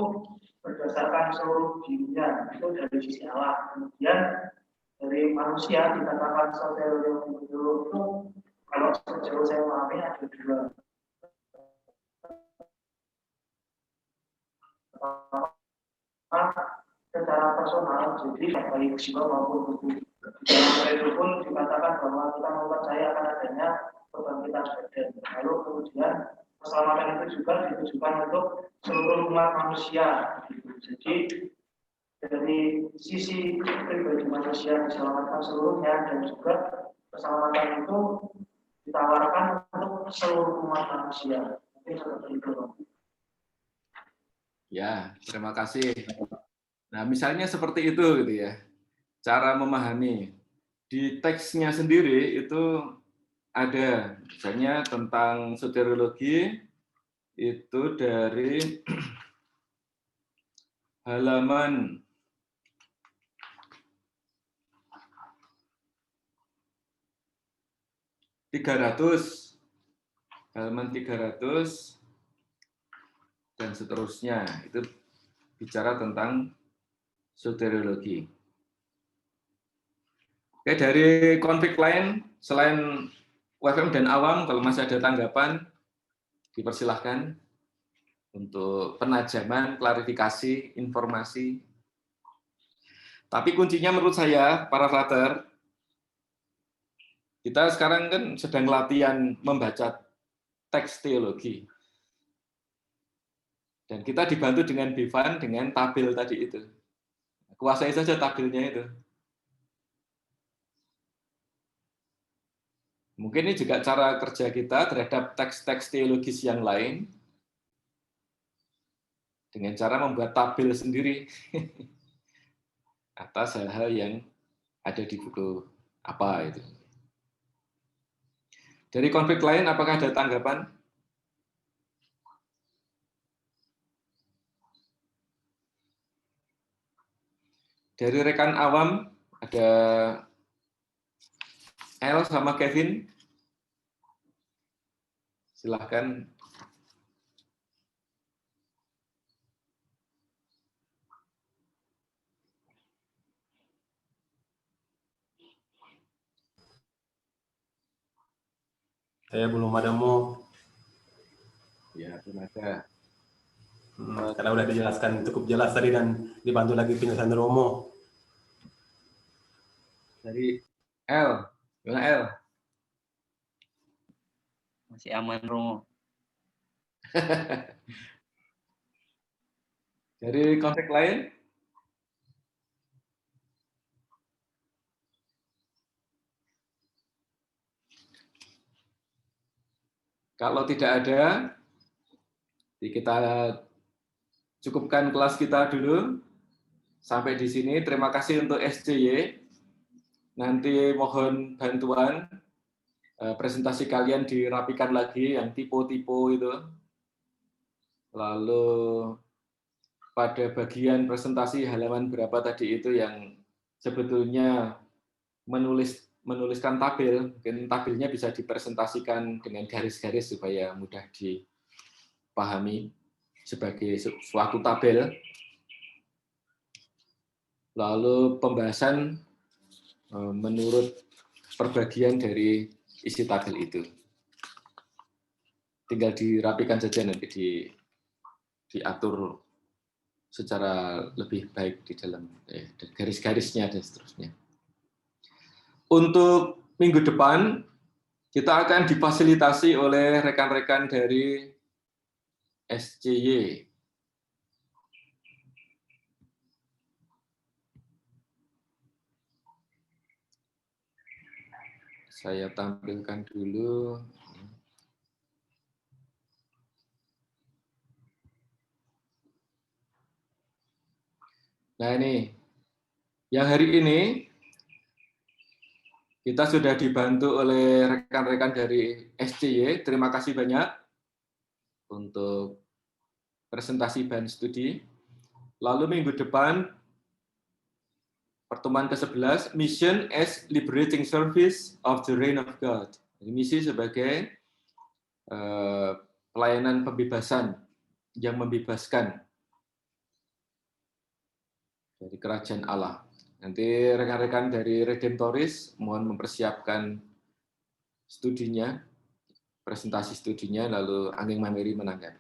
berdasarkan seluruh dirinya, itu dari sisi Allah. Kemudian dari manusia dikatakan soteriologi itu, kalau sejauh saya memahami ada dua. Secara personal, jadi baik jiwa maupun tubuh. Dalam itu pun dikatakan bahwa kita mempercayai akan adanya kebangkitan badan. Lalu kemudian keselamatan itu juga ditujukan untuk seluruh umat manusia. Jadi dari sisi pribadi manusia diselamatkan seluruhnya, dan juga keselamatan itu ditawarkan untuk seluruh umat manusia. Mungkin seperti itu. Ya, terima kasih. Nah, misalnya seperti itu gitu ya. Cara memahami. Di teksnya sendiri itu ada misalnya tentang soteriologi itu dari halaman 300, halaman 300 dan seterusnya. Itu bicara tentang soteriologi. Oke, dari konflik lain selain WFM dan awam, kalau masih ada tanggapan, dipersilahkan untuk penajaman, klarifikasi, informasi. Tapi kuncinya menurut saya, para frater, kita sekarang kan sedang latihan membaca teks teologi. Dan kita dibantu dengan Bivan, dengan tabel tadi itu. Kuasai saja tabelnya itu. Mungkin ini juga cara kerja kita terhadap teks-teks teologis yang lain, dengan cara membuat tabel sendiri atas hal-hal yang ada di buku apa itu. Dari konflik lain, apakah ada tanggapan? Dari rekan awam, ada El sama Kevin. Silahkan. Saya belum ada mau. Ya, belum ada. Karena udah dijelaskan cukup jelas tadi dan dibantu lagi penjelasan Romo. Dari El, gimana El? Masih aman, Romo. Dari kontak lain? Kalau tidak ada, kita cukupkan kelas kita dulu. Sampai di sini. Terima kasih untuk SCY. Nanti mohon bantuan presentasi kalian dirapikan lagi yang tipe-tipe itu. Lalu pada bagian presentasi halaman berapa tadi itu yang sebetulnya menuliskan tabel, mungkin tabelnya bisa dipresentasikan dengan garis-garis supaya mudah dipahami sebagai suatu tabel. Lalu pembahasan menurut perbagian dari isi tabel itu. Tinggal dirapikan saja, nanti diatur secara lebih baik di dalam garis-garisnya dan seterusnya. Untuk minggu depan, kita akan difasilitasi oleh rekan-rekan dari SCY. Saya tampilkan dulu. Nah ini, yang hari ini kita sudah dibantu oleh rekan-rekan dari SCY. Terima kasih banyak untuk presentasi bahan studi. Lalu minggu depan, pertemuan ke-11, Mission as Liberating Service of the Reign of God. Misi sebagai pelayanan pembebasan yang membebaskan dari kerajaan Allah. Nanti rekan-rekan dari Redemptoris mohon mempersiapkan studinya, presentasi studinya, lalu Anging Mameri menanggapi.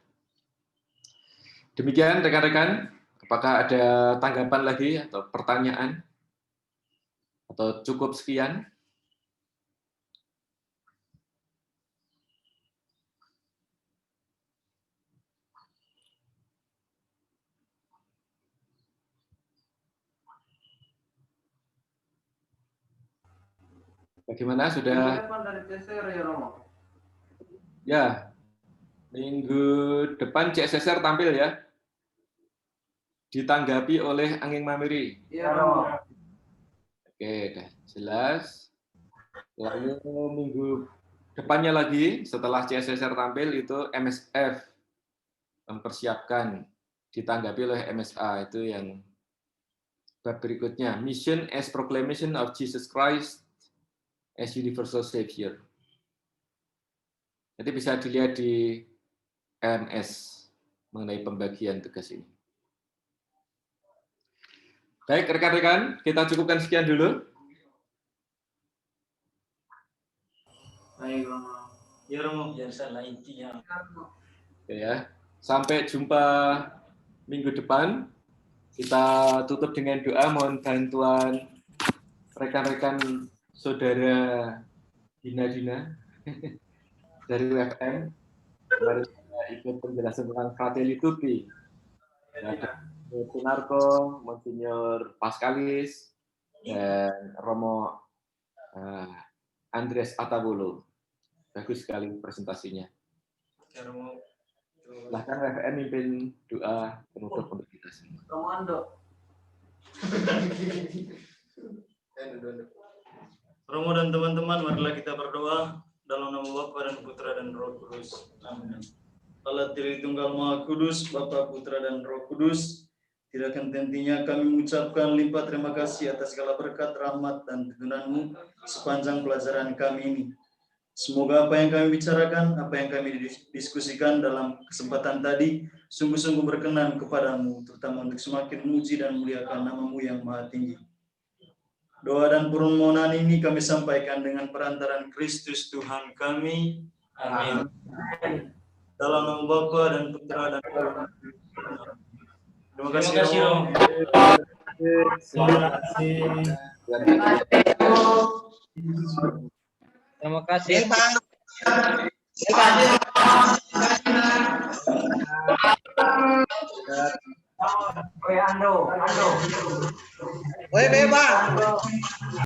Demikian rekan-rekan, apakah ada tanggapan lagi atau pertanyaan? Atau cukup sekian? Bagaimana, sudah? Ya, minggu depan CSSR tampil ya. Ditanggapi oleh Anging Mameri. Iya, Oke, dah jelas. Lalu minggu depannya lagi, setelah CSSR tampil, itu MSF mempersiapkan, ditanggapi oleh MSA, itu yang bab berikutnya. Mission as Proclamation of Jesus Christ as Universal Savior. Nanti bisa dilihat di LMS mengenai pembagian tugas ini. Baik, rekan-rekan, kita cukupkan sekian dulu. Baik, Romo. Ya, Romo. Biar salah intinya. Oke ya. Sampai jumpa minggu depan. Kita tutup dengan doa, mohon bantuan rekan-rekan saudara Dina dari UFM. Kemarin saya ikut penjelasan tentang Fratelli Tutti. Ada Sunarko, Monsignor Pascalis, dan Romo Andres Atabolo. Bagus sekali presentasinya. Silahkan RFM mimpin doa penutup untuk kita semua. Romo dan teman-teman, marilah kita berdoa dalam nama Bapa dan Putra dan Roh Kudus. Amin. Allah Tritunggal Maha Kudus, Bapa, Putra dan Roh Kudus, tidak henti-hentinya kami mengucapkan limpah terima kasih atas segala berkat, rahmat, dan tuntunan-Mu sepanjang pelajaran kami ini. Semoga apa yang kami bicarakan, apa yang kami diskusikan dalam kesempatan tadi, sungguh-sungguh berkenan kepadamu, terutama untuk semakin memuji dan memuliakan nama-Mu yang maha tinggi. Doa dan permohonan ini kami sampaikan dengan perantaraan Kristus Tuhan kami. Amin. Dalam nama Bapa dan Putra dan Roh Kudus. Terima kasih, Romo. Terima kasih. Terima kasih. Oi Ando. Oi, Beba.